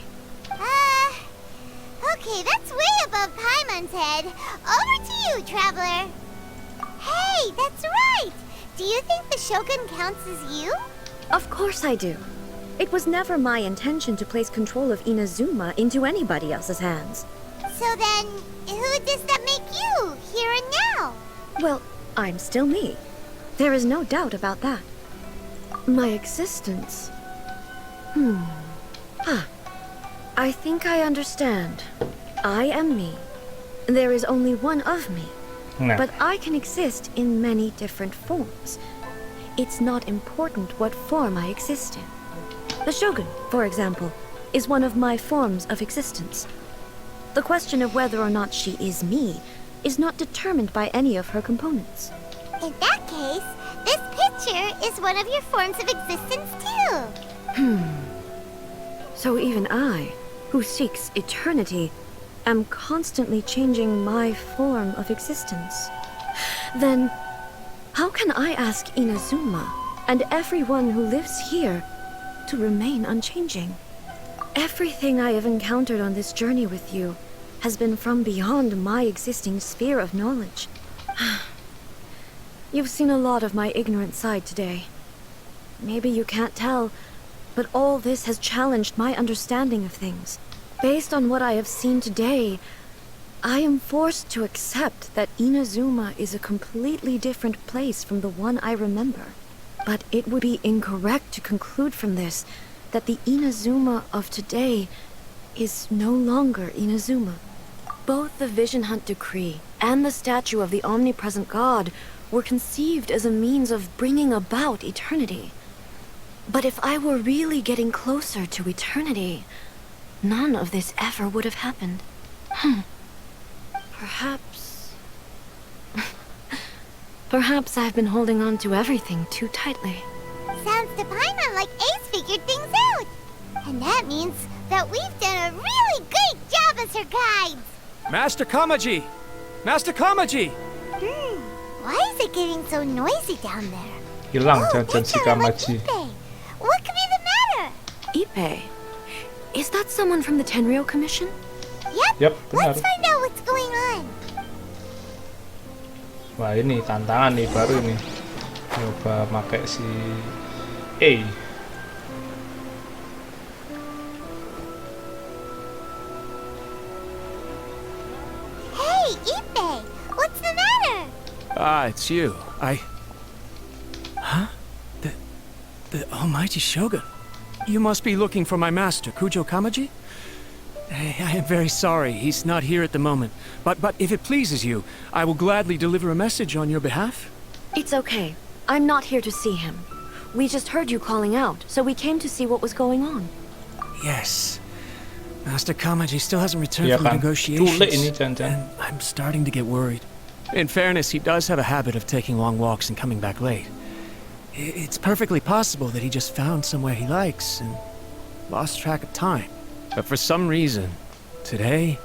S5: Okay, that's way above Paimon's head. Over to you, traveler. Hey, that's right! Do you think the Shogun counts as you?
S8: Of course I do. It was never my intention to place control of Inazuma into anybody else's hands.
S5: So then, who does that make you, here and now?
S8: Well, I'm still me. There is no doubt about that. My existence... I think I understand. I am me. There is only one of me.
S1: Nah.
S8: But I can exist in many different forms. It's not important what form I exist in. The Shogun, for example, is one of my forms of existence. The question of whether or not she is me is not determined by any of her components.
S5: In that case, this picture is one of your forms of existence too.
S8: So even I, who seeks eternity, am constantly changing my form of existence. Then, how can I ask Inazuma and everyone who lives here to remain unchanging? Everything I have encountered on this journey with you has been from beyond my existing sphere of knowledge. You've seen a lot of my ignorant side today. Maybe you can't tell, but all this has challenged my understanding of things. Based on what I have seen today, I am forced to accept that Inazuma is a completely different place from the one I remember. But it would be incorrect to conclude from this that the Inazuma of today is no longer Inazuma. Both the Vision Hunt Decree and the statue of the omnipresent god were conceived as a means of bringing about eternity. But if I were really getting closer to eternity, none of this ever would have happened. Perhaps... Perhaps I've been holding on to everything too tightly.
S5: Sounds to Paimon like Ace figured things out. And that means that we've done a really great job as her guides.
S4: Master Kamaji! Master Kamaji!
S5: Why is it getting so noisy down there?
S1: Hilang
S5: Oh,
S1: jajan
S5: that
S1: si
S5: sounded like
S1: Kamaji.
S5: Ippei. What could be the matter?
S8: Ippei? Is that someone from the Tenryou Commission?
S1: Yap, benar.
S5: Let's find out what's going on.
S1: Wah ini tantangan nih baru nih. Nyoba pakai si A.
S5: Hey, Ipe! What's the matter?
S4: Ah, it's you. Huh? The almighty Shogun. You must be looking for my master, Kujo Kamaji? I am very sorry, he's not here at the moment. But if it pleases you, I will gladly deliver a message on your behalf.
S8: It's okay. I'm not here to see him. We just heard you calling out, so we came to see what was going on.
S4: Yes. Master Kamaji still hasn't returned
S1: Iya
S4: from the
S1: kan?
S4: negotiations,
S1: Tule ini jangan-jangan.
S4: and I'm starting to get worried. In fairness, he does have a habit of taking long walks and coming back late. It's perfectly possible that he just found somewhere he likes and lost track of time. But for some reason, today,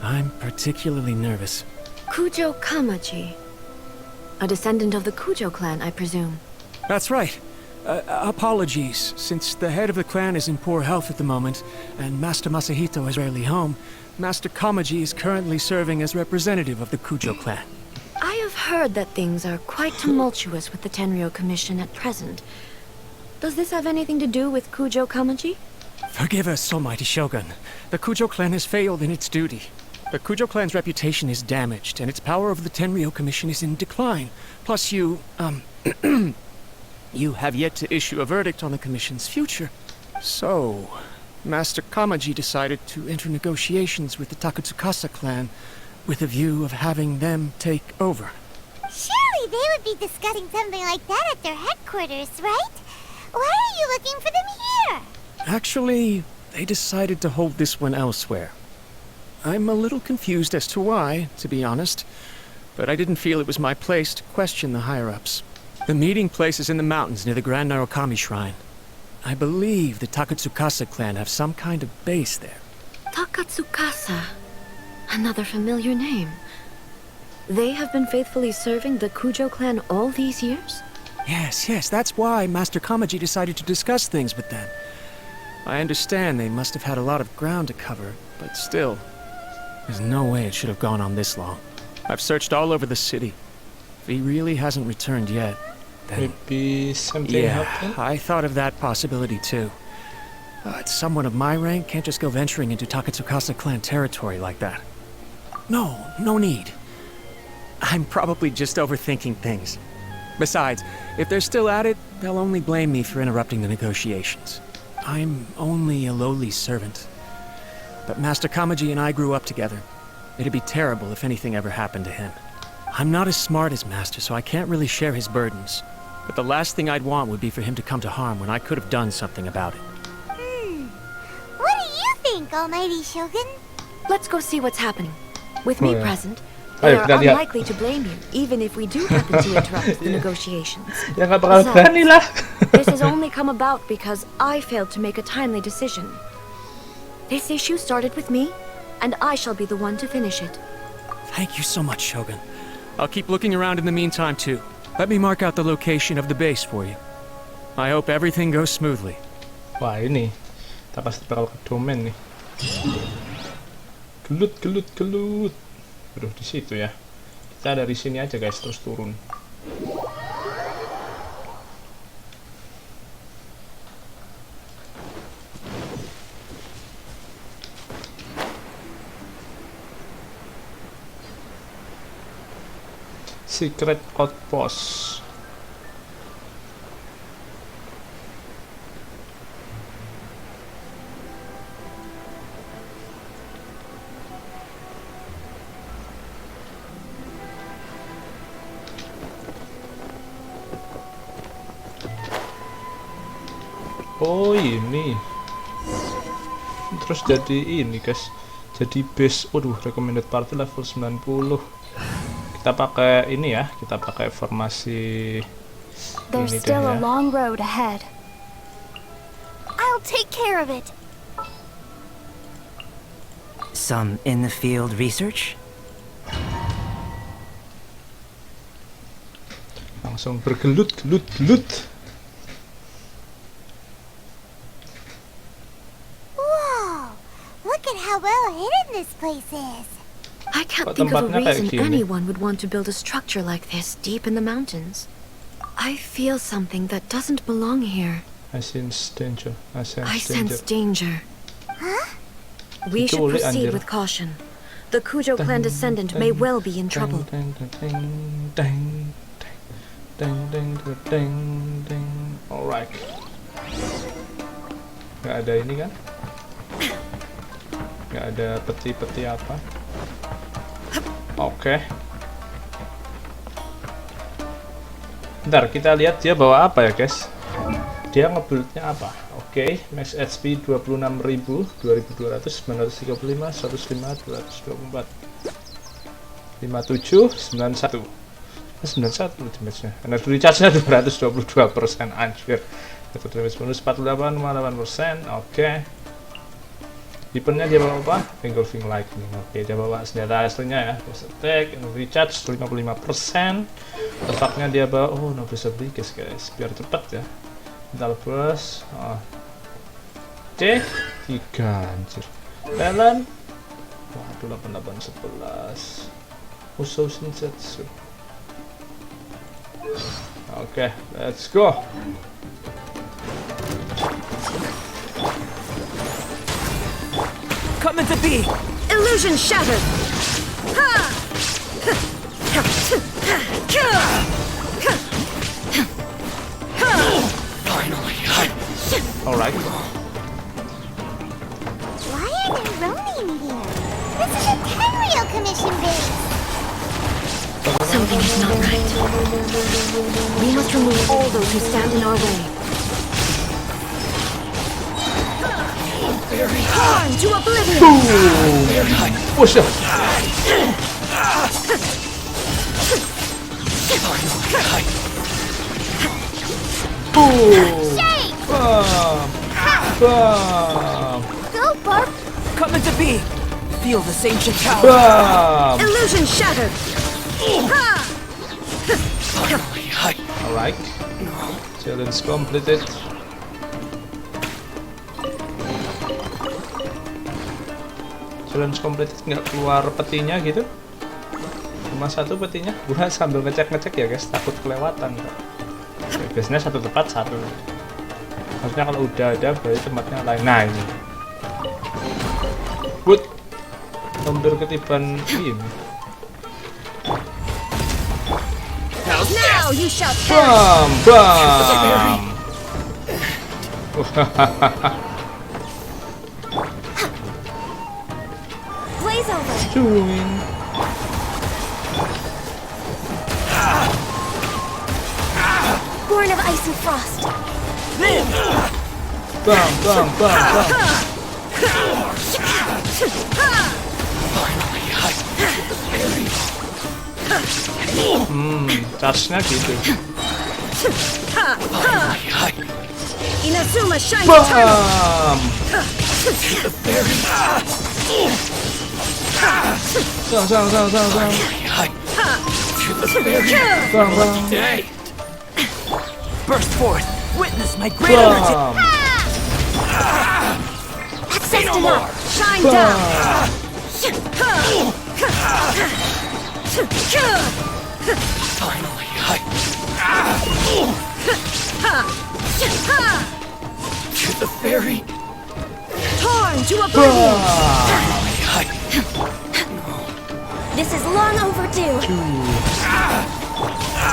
S4: I'm particularly nervous.
S8: Kujo Kamaji. A descendant of the Kujo clan, I presume.
S4: That's right. Apologies, since the head of the clan is in poor health at the moment, and Master Masahito is rarely home, Master Kamaji is currently serving as representative of the Kujo clan.
S8: I have heard that things are quite tumultuous with the Tenryo Commission at present. Does this have anything to do with Kujo Kamaji?
S4: Forgive us, almighty Shogun. The Kujo clan has failed in its duty. The Kujo clan's reputation is damaged, and its power over the Tenryo Commission is in decline. Plus you, you have yet to issue a verdict on the Commission's future. So, Master Kamaji decided to enter negotiations with the Takatsukasa clan with a view of having them take over.
S5: Surely they would be discussing something like that at their headquarters, right? Why are you looking for them here?
S4: Actually, they decided to hold this one elsewhere. I'm a little confused as to why, to be honest, but I didn't feel it was my place to question the higher-ups. The meeting place is in the mountains near the Grand Narukami Shrine. I believe the Takatsukasa clan have some kind of base there.
S8: Takatsukasa. Another familiar name. They have been faithfully serving the Kujo clan all these years?
S4: Yes, that's why Master Kamaji decided to discuss things with them. I understand they must have had a lot of ground to cover, but still, there's no way it should have gone on this long. I've searched all over the city. If he really hasn't returned yet, then...
S1: Maybe something happened?
S4: I thought of that possibility too. Someone of my rank can't just go venturing into Takatsukasa clan territory like that. No need. I'm probably just overthinking things. Besides, if they're still at it, they'll only blame me for interrupting the negotiations. I'm only a lowly servant. But Master Kamaji and I grew up together. It'd be terrible if anything ever happened to him. I'm not as smart as Master, so I can't really share his burdens. But the last thing I'd want would be for him to come to harm when I could have done something about it.
S5: What do you think, Almighty Shogun?
S8: Let's go see what's happening. With me present,
S1: Ayo,
S8: they are
S1: kita lihat.
S8: unlikely to blame you, even if we do happen to interrupt the negotiations.
S1: Ya nggak bakal berani lah.
S8: This has only come about because I failed to make a timely decision. This issue started with me, and I shall be the one to finish it.
S4: Thank you so much, Shogun. I'll keep looking around in the meantime, too. Let me mark out the location of the base for you. I hope everything goes smoothly.
S1: Wah ini, kita pasti bakal ke domain nih. Gelut. Aduh, di situ ya. Kita dari sini aja guys, terus turun. Secret outpost. Oh ini, terus jadi ini guys, jadi base. Waduh, recommended party level 90. Kita pakai ini ya, kita pakai formasi.
S13: There's
S1: ini
S13: still
S1: deh
S13: a
S1: ya.
S13: long road ahead. I'll take care of it.
S14: Some in-the-field research?
S1: Langsung bergelut.
S5: Whoa! Look at how well hidden this place is.
S8: I can't think of a reason anyone would want to build a structure like this deep in the mountains. I feel something that doesn't belong here.
S1: I sense danger. I
S8: I
S1: sense
S8: sense
S1: danger.
S8: danger. We should
S1: Kecuali
S8: proceed
S1: anjir.
S8: with caution. The Kujo clan descendant may well be in trouble.
S1: Alright. Gak ada ini kan? Gak ada peti-peti apa? Oke. Bentar, kita lihat dia bawa apa ya guys. Dia ngebuildnya apa? Oke, max HP 26.000, 2200, 935, 105, 224, 57, 91, 91 damage-nya. Energi recharge-nya 222%, anjir. Itu damage bonus 48,8%. Oke. Weapon-nya dia bawa apa? Engulfing Lightning. Oke, dia bawa senjata aslinya ya. Base attack, energy recharge 55%. Artefaknya dia bawa, oh, no bisa beli guys, biar cepat ya. Mental burst. C 3 anjir. Talent. Waduh, 8811. Uso Shinsetsu. Oke, let's go.
S7: Coming to be!
S8: Illusion shattered!
S10: Finally,
S1: Alright.
S5: Why are there Ronin here? This is a Tenryou commission base.
S8: Something is not right. We must remove all those who stand in our way. Torn to oblivion!
S1: Push up. Bam.
S5: Go, Barb.
S7: Coming to be! Feel the ancient power!
S1: Bam.
S8: Illusion shattered!
S1: Alright. Challenge completed. Challenge completed, nggak keluar petinya gitu. Cuma satu petinya. Gua sambil ngecek ya guys, takut kelewatan. Ya, biasanya satu tempat satu. Maksudnya kalau udah ada berarti tempatnya lain. Nah ini. Wood. Hampir ketiban ini.
S8: Now you shall
S1: Bam, bam.
S5: Blaze over.
S1: Doing.
S5: Born of ice and frost.
S1: Bam, bam, bam, bam. Charge-nya gitu.
S8: Inazuma shine
S1: Bam. Sang. Bam, bam.
S7: Burst forth! Witness my great energy!
S1: Bam.
S8: Access denied! Shine down!
S10: finally, to the ferry.
S8: Torn to oblivion!
S5: This is long overdue.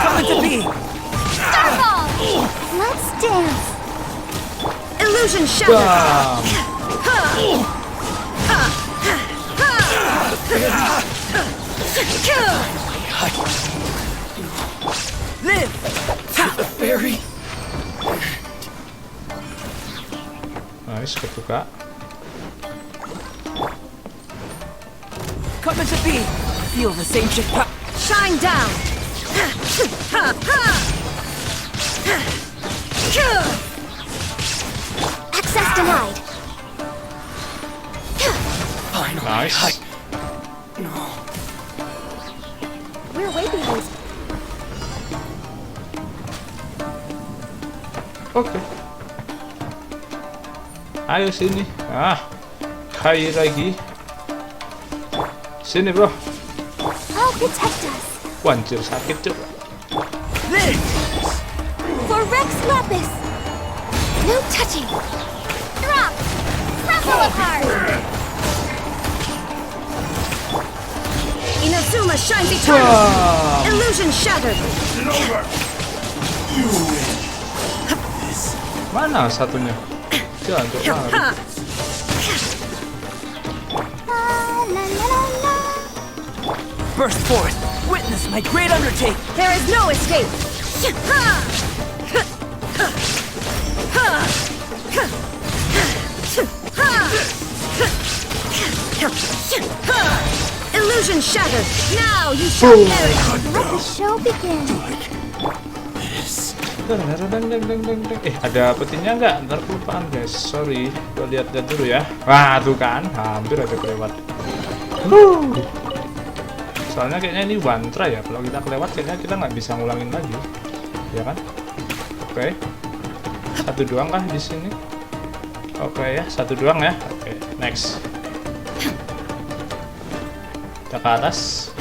S7: Coming to be!
S5: Starfall! Let's dance.
S8: Illusion shattered!
S7: Live!
S10: To the ferry.
S1: Nice, kebuka.
S7: Coming to be! Feel the same shit power!
S8: Shine down!
S5: Access denied.
S10: Finally,
S1: Nice.
S5: We're way behind.
S1: Oke. Ayo sini. Hai lagi. Sini bro.
S5: I'll protect us.
S1: Wanjir sakit cuk.
S7: Live!
S9: Rex Lapis! No touching!
S5: Drop! Crumple apart!
S8: Inazuma shines eternal! Illusion shattered!
S1: Mana satunya? Jangan tuh.
S7: Burst forth! Witness my great undertaking!
S8: There is no escape! Illusion shattered! Now you shall perish!
S5: Let the show begin.
S1: Ada petinya nggak? Ntar kelupaan guys, sorry. Gue lihat dulu ya. Wah tuh kan, hampir aja kelewat. Soalnya kayaknya ini one try ya. Kalau kita kelewat kayaknya kita nggak bisa ngulangin lagi, ya kan? Oke. Satu doang kah di sini? Oke ya, satu doang ya. Oke, next. Kita ke atas.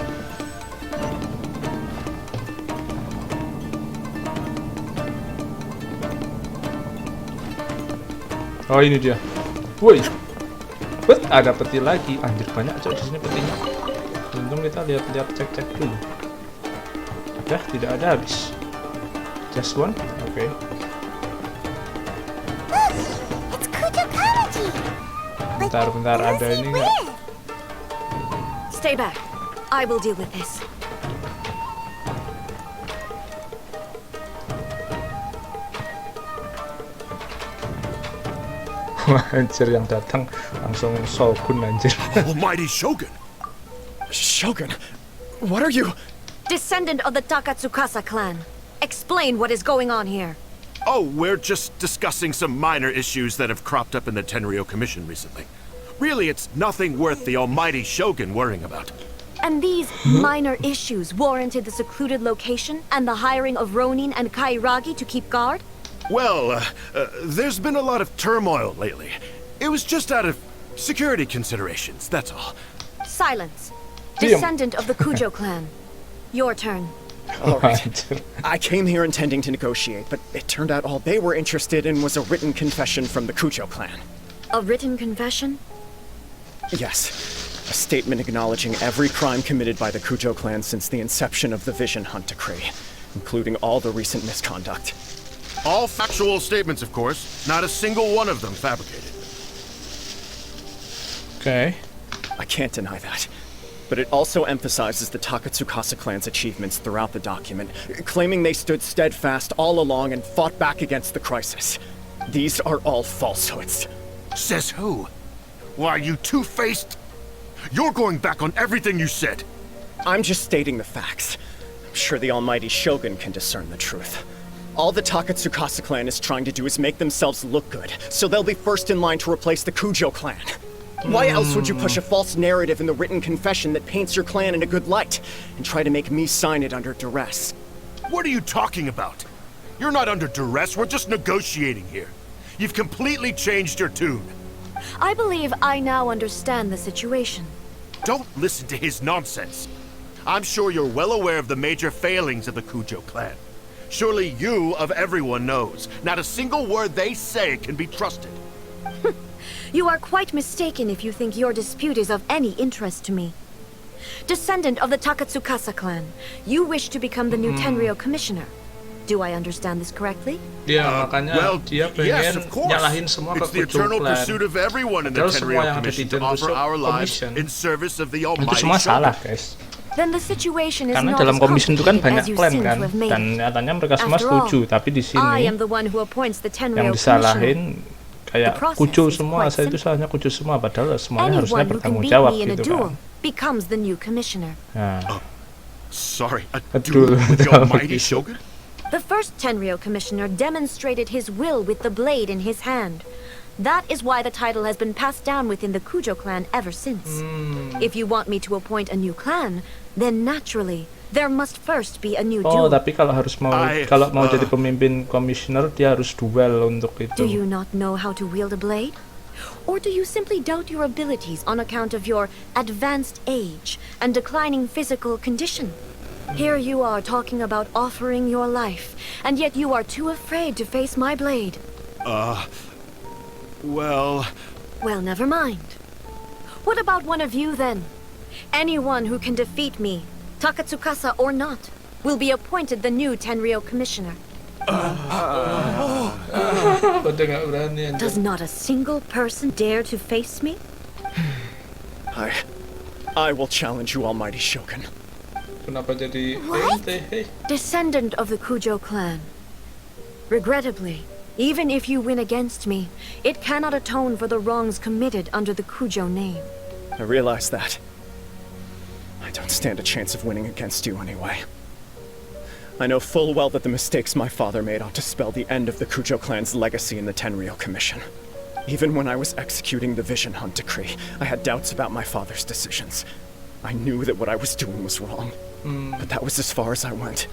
S1: Oh ini dia. Woi. Ada peti lagi. Anjir banyak coy di sini petinya. Untung kita lihat-lihat cek-cek dulu. Ya, tidak ada habis. Just one. Oke.
S5: It's Kujokawaji.
S1: Bentar ada ini nggak?
S8: Stay back. I will deal with this.
S1: Anjir yang datang langsung Shogun anjir.
S15: Almighty Shogun!
S3: Shogun, what are you?
S8: Descendant of the Takatsukasa clan. Explain what is going on here.
S15: Oh, we're just discussing some minor issues that have cropped up in the Tenryou Commission recently. Really, it's nothing worth the almighty Shogun worrying about.
S8: And these minor issues warranted the secluded location and the hiring of Ronin and Kairagi to keep guard?
S15: Well, there's been a lot of turmoil lately. It was just out of security considerations, that's all.
S8: Silence. Descendant of the Kujo clan. Your turn.
S3: All right. I came here intending to negotiate, but it turned out all they were interested in was a written confession from the Kujo clan.
S8: A written confession?
S3: Yes. A statement acknowledging every crime committed by the Kujo clan since the inception of the Vision Hunt Decree, including all the recent misconduct.
S15: All factual statements, of course. Not a single one of them fabricated.
S1: Okay.
S3: I can't deny that. But it also emphasizes the Takatsukasa clan's achievements throughout the document, claiming they stood steadfast all along and fought back against the crisis. These are all falsehoods.
S15: Says who? Why, you two-faced... You're going back on everything you said.
S3: I'm just stating the facts. I'm sure the almighty Shogun can discern the truth. All the Takatsukasa clan is trying to do is make themselves look good, so they'll be first in line to replace the Kujo clan. Why else would you push a false narrative in the written confession that paints your clan in a good light, and try to make me sign it under duress?
S15: What are you talking about? You're not under duress, we're just negotiating here. You've completely changed your tune.
S8: I believe I now understand the situation.
S15: Don't listen to his nonsense. I'm sure you're well aware of the major failings of the Kujo clan. Surely you, of everyone, knows. Not a single word they say can be trusted.
S8: You are quite mistaken if you think your dispute is of any interest to me. Descendant of the Takatsukasa clan, you wish to become the new Tenryou commissioner. Do I understand this correctly?
S1: Dia makanya dia pengen nyalahin semua ke Kujo clan. Padahal semua yang ada di Denruso Commission
S15: in service of the
S1: itu
S15: almighty
S1: semua salah,
S15: Shogun.
S1: guys.
S8: Then the situation is
S1: Karena
S8: not
S1: dalam
S8: as
S1: commission itu kan
S8: complicated
S1: banyak
S8: as you
S1: klan
S8: seem
S1: kan,
S8: to have made
S1: dan
S8: it.
S1: nyatanya mereka semua
S8: After all,
S1: setuju. Tapi di
S8: I
S1: sini
S8: am the one who appoints the
S1: yang
S8: Tenryou commissioner.
S1: disalahin kayak
S8: The process
S1: Kujo
S8: is
S1: semua,
S8: quite
S1: saya itu
S8: simple.
S1: salahnya Kujo semua, padahal semuanya harusnya
S8: Anyone who can
S1: bertanggung
S8: beat
S1: jawab
S8: me in a
S1: gitu
S8: duel
S1: kan.
S8: becomes the new commissioner.
S1: Nah,
S15: Sorry, a
S1: Aduh,
S15: duel with the
S1: kalau
S15: almighty
S1: begitu.
S15: Shogun?
S8: The first Tenryou commissioner demonstrated his will with the blade in his hand. That is why the title has been passed down within the Kujo clan ever since. If you want me to appoint a new clan, then naturally, there must first be a new
S1: Oh,
S8: duel.
S1: tapi kalau mau jadi pemimpin commissioner dia harus duel untuk itu.
S8: Do you not know how to wield a blade? Or do you simply doubt your abilities on account of your advanced age and declining physical condition? Here you are talking about offering your life, and yet you are too afraid to face my blade.
S15: Well...
S8: Well, never mind. What about one of you, then? Anyone who can defeat me, Takatsukasa or not, will be appointed the new Tenryou Commissioner. Does not a single person dare to face me?
S3: I will challenge you, Almighty Shogun.
S1: Kenapa jadi ente?
S8: Descendant of the Kujo clan. Regrettably, even if you win against me, it cannot atone for the wrongs committed under the Kujo name.
S3: I realize that. I don't stand a chance of winning against you anyway. I know full well that the mistakes my father made ought to spell the end of the Kujo clan's legacy in the Tenryou Commission. Even when I was executing the Vision Hunt decree, I had doubts about my father's decisions. I knew that what I was doing was wrong, but that was as far as I went.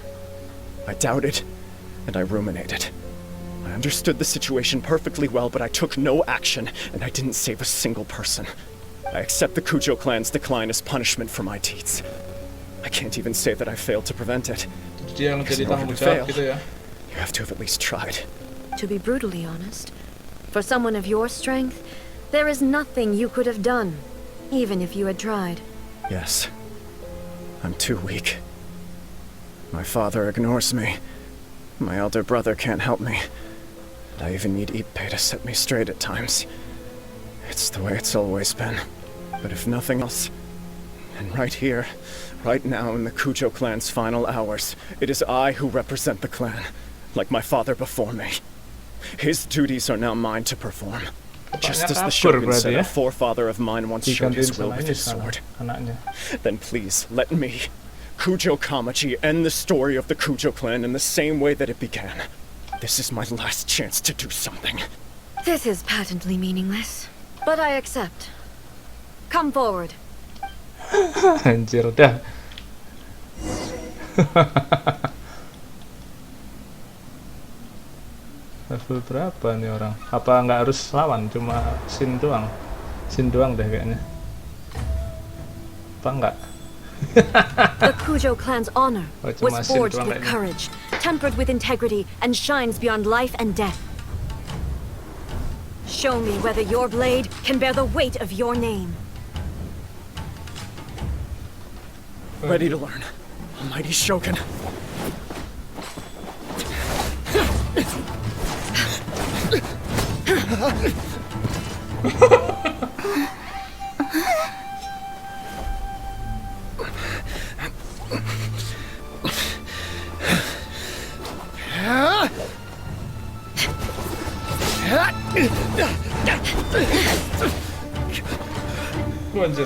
S3: I doubted, and I ruminated. I understood the situation perfectly well, but I took no action, and I didn't save a single person. I accept the Kujo clan's decline as punishment for my deeds. I can't even say that I failed to prevent it. Because in order to fail, you have to have at least tried.
S8: To be brutally honest, for someone of your strength, there is nothing you could have done, even if you had tried.
S3: Yes. I'm too weak. My father ignores me. My elder brother can't help me. And I even need Ippei to set me straight at times. It's the way it's always been. But if nothing else, and right here, right now in the Kujo clan's final hours, it is I who represent the clan, like my father before me. His duties are now mine to perform. Just as the Shogun said a forefather of mine once showed his will with his sword. Then please, let me, Kujo Kamaji, end the story of the Kujo clan in the same way that it began. This is my last chance to do something.
S8: This is patently meaningless, but I accept. Come forward.
S1: Anjir dah. Level berapa nih orang? Apa nggak harus lawan, cuma sin doang? Sin doang deh kayaknya. Apa enggak?
S8: The Kujo clan's honor was forged with
S1: kayaknya.
S8: courage, tempered with integrity, and shines beyond life and death. Show me whether your blade can bear the weight of your name.
S3: Ready to learn. Almighty Shogun.
S1: Anjir.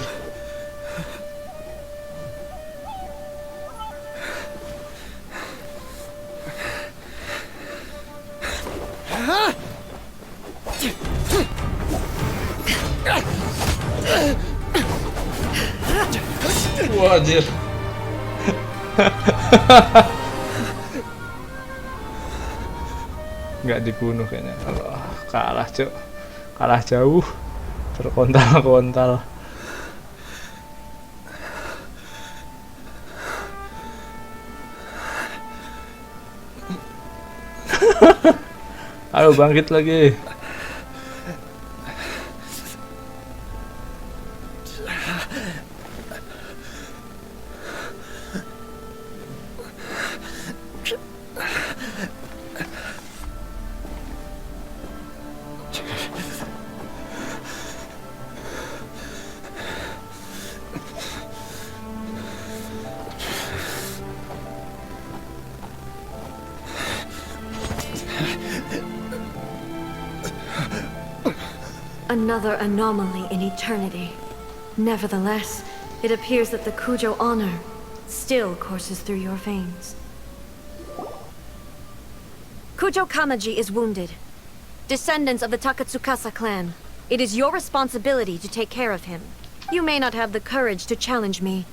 S1: Wah, anjir. Nggak dibunuh kayaknya. Allah, kalah, Cuk. Kalah jauh. Terkontal-kontal. Ayo bangkit lagi.
S8: Another anomaly in eternity. Nevertheless, it appears that the Kujo honor still courses through your veins. Kujo Kamaji is wounded. Descendants of the Takatsukasa clan, it is your responsibility to take care of him. You may not have the courage to challenge me,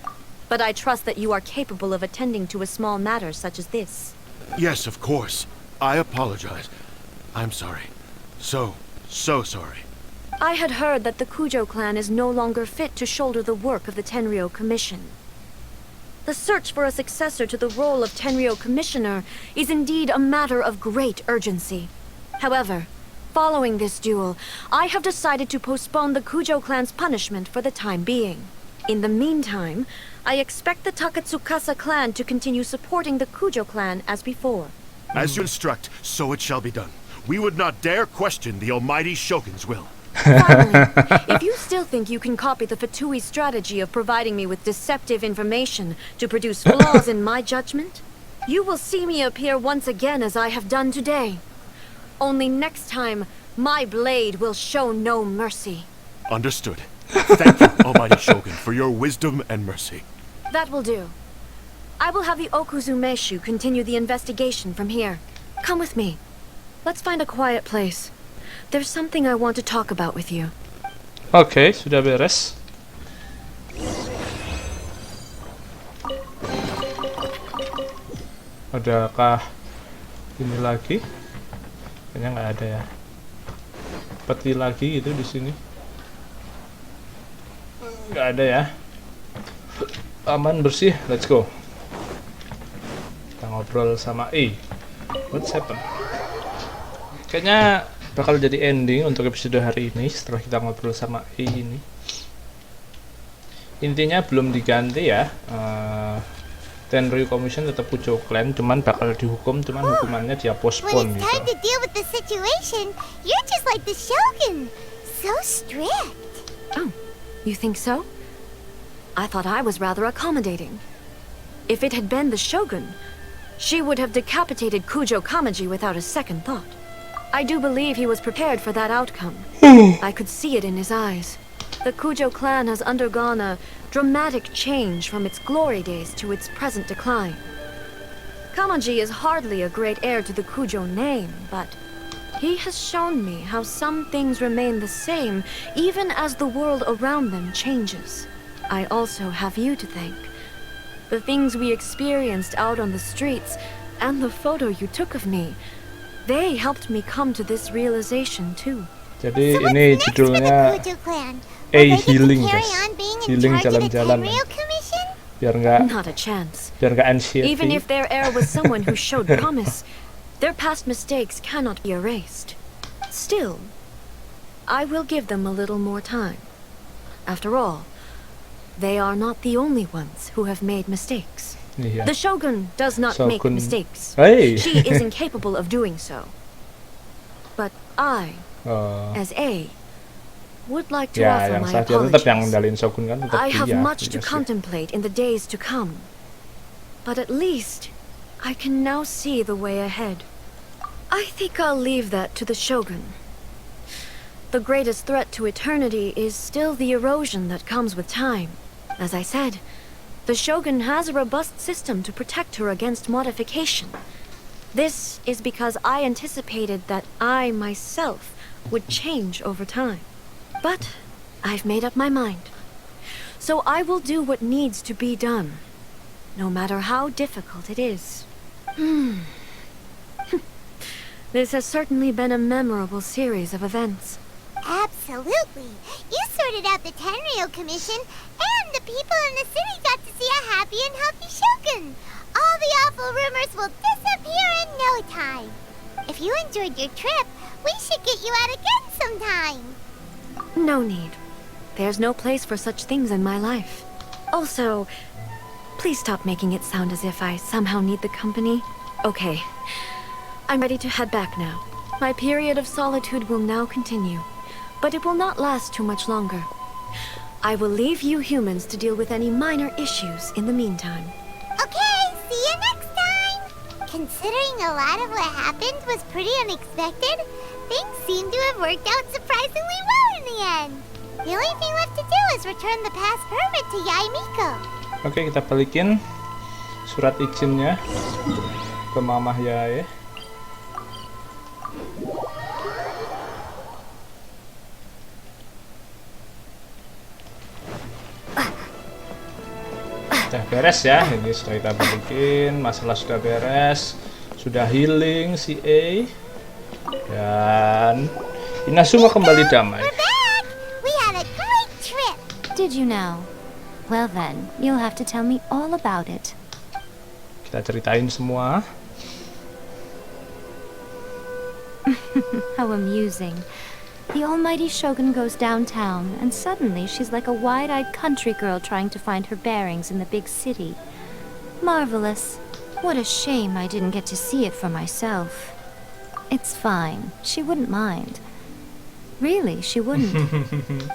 S8: but I trust that you are capable of attending to a small matter such as this.
S15: Yes, of course. I apologize. I'm sorry. So sorry.
S8: I had heard that the Kujo clan is no longer fit to shoulder the work of the Tenryou Commission. The search for a successor to the role of Tenryou Commissioner is indeed a matter of great urgency. However, following this duel, I have decided to postpone the Kujo clan's punishment for the time being. In the meantime, I expect the Takatsukasa clan to continue supporting the Kujo clan as before.
S15: As you instruct, so it shall be done. We would not dare question the almighty Shogun's will.
S8: Finally, if you still think you can copy the Fatui strategy of providing me with deceptive information to produce flaws in my judgment, you will see me appear once again as I have done today. Only next time, my blade will show no mercy.
S15: Understood. Thank you, almighty Shogun, for your wisdom and mercy.
S8: That will do. I will have the Okuzumeshu continue the investigation from here. Come with me. Let's find a quiet place. There's something I want to talk about with you.
S1: Oke, sudah beres. Adakah ini lagi? Kayaknya nggak ada ya. Peti lagi gitu di sini. Nggak ada ya. Aman, bersih, let's go. Kita ngobrol sama E. What's happened? Kayaknya bakal jadi ending untuk episode hari ini setelah kita ngobrol sama E ini. Intinya belum diganti ya. Tenryou Commission tetap Kujo Clan, cuman bakal dihukum, cuman hukumannya dia postpone gitu.
S5: When it's time to deal with the situation, you're just like the Shogun, so strict.
S8: Oh, you think so? I thought I was rather accommodating. If it had been the Shogun, she would have decapitated Kujo Kamaji without a second thought. I do believe he was prepared for that outcome. I could see it in his eyes. The Kujo clan has undergone a dramatic change from its glory days to its present decline. Kamaji is hardly a great heir to the Kujo name, but he has shown me how some things remain the same even as the world around them changes. I also have you to thank. The things we experienced out on the streets and the photo you took of me, they helped me come to this realization too.
S1: Jadi ini judulnya healing guys, healing jalan-jalan. Biar
S8: Not a chance.
S1: Biar nggak anxiety.
S8: Even if their heir was someone who showed promise, their past mistakes cannot be erased. Still, I will give them a little more time. After all, they are not the only ones who have made mistakes.
S1: Yeah.
S8: The Shogun does not make mistakes.
S1: Hey.
S8: She is incapable of doing so. But I, as A, would like to offer my apologies. I have much to contemplate in the days to come. But at least, I can now see the way ahead. I think I'll leave that to the Shogun. The greatest threat to eternity is still the erosion that comes with time. As I said, the Shogun has a robust system to protect her against modification. This is because I anticipated that I myself would change over time. But I've made up my mind. So I will do what needs to be done, no matter how difficult it is. This has certainly been a memorable series of events.
S5: Absolutely. You sorted out the Tenryou Commission, and the people in the city got to see a happy and healthy Shogun. All the awful rumors will disappear in no time. If you enjoyed your trip, we should get you out again sometime.
S8: No need. There's no place for such things in my life. Also, please stop making it sound as if I somehow need the company. Okay, I'm ready to head back now. My period of solitude will now continue, but it will not last too much longer. I will leave you humans to deal with any minor issues in the meantime.
S5: Okay, see you next time! Considering a lot of what happened was pretty unexpected, things seem to have worked out surprisingly well in the end. The only thing left to do is return the past permit to Yae Miko.
S1: Oke, kita balikin surat izinnya ke Mamah Yae. Sudah beres ya, ini sudah kita balikin, masalah sudah beres, sudah healing si A, dan Inazuma kembali damai.
S6: Did you now? Well then, you'll have to tell me all about it.
S1: Kita ceritain semua.
S6: How amusing. The almighty Shogun goes downtown, and suddenly she's like a wide-eyed country girl trying to find her bearings in the big city. Marvelous. What a shame I didn't get to see it for myself. It's fine. She wouldn't mind. Really, she wouldn't.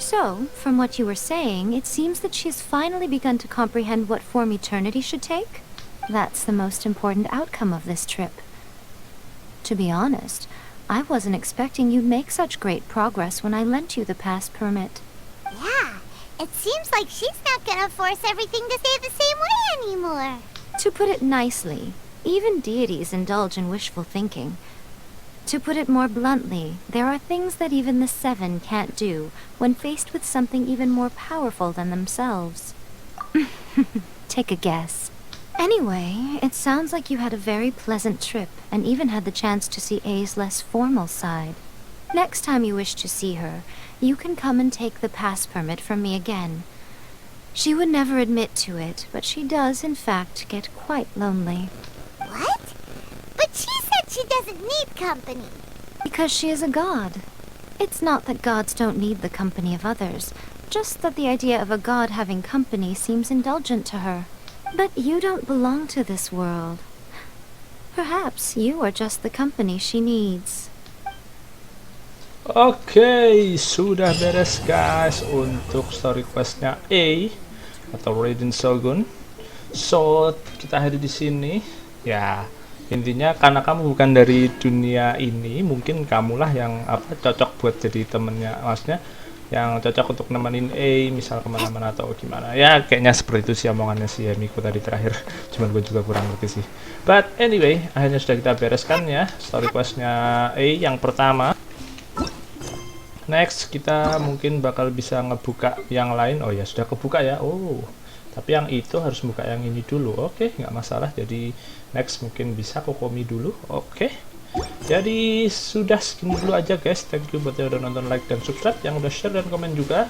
S6: So, from what you were saying, it seems that she's finally begun to comprehend what form eternity should take? That's the most important outcome of this trip. To be honest, I wasn't expecting you'd make such great progress when I lent you the pass permit.
S5: Yeah, it seems like she's not gonna force everything to stay the same way anymore.
S6: To put it nicely, even deities indulge in wishful thinking. To put it more bluntly, there are things that even the Seven can't do when faced with something even more powerful than themselves. Take a guess. Anyway, it sounds like you had a very pleasant trip and even had the chance to see A's less formal side. Next time you wish to see her, you can come and take the pass permit from me again. She would never admit to it, but she does, in fact, get quite lonely.
S5: What? But she said she doesn't need company.
S6: Because she is a god. It's not that gods don't need the company of others, just that the idea of a god having company seems indulgent to her. But you don't belong to this world. Perhaps you are just the company she needs.
S1: Oke, sudah beres guys untuk story questnya A atau Raiden Shogun. So, kita hadir di sini. Ya, intinya karena kamu bukan dari dunia ini, mungkin kamulah yang cocok buat jadi temennya, maksudnya yang cocok untuk nemenin A misal kemana-mana atau gimana. Ya kayaknya seperti itu sih omongannya si Miku tadi terakhir. Cuman gue juga kurang ngerti sih. But anyway, akhirnya sudah kita bereskan ya story questnya A yang pertama. Next kita mungkin bakal bisa ngebuka yang lain. Oh ya sudah kebuka ya. Oh tapi yang itu harus buka yang ini dulu. Oke, nggak masalah. Jadi next mungkin bisa Kokomi dulu. Oke. Jadi sudah segini dulu aja guys. Thank you buat yang udah nonton, like dan subscribe, yang udah share dan komen juga.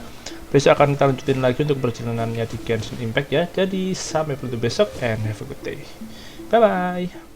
S1: Besok akan kita lanjutin lagi untuk perjalanannya di Genshin Impact ya. Jadi sampai bertemu besok and have a good day. Bye bye.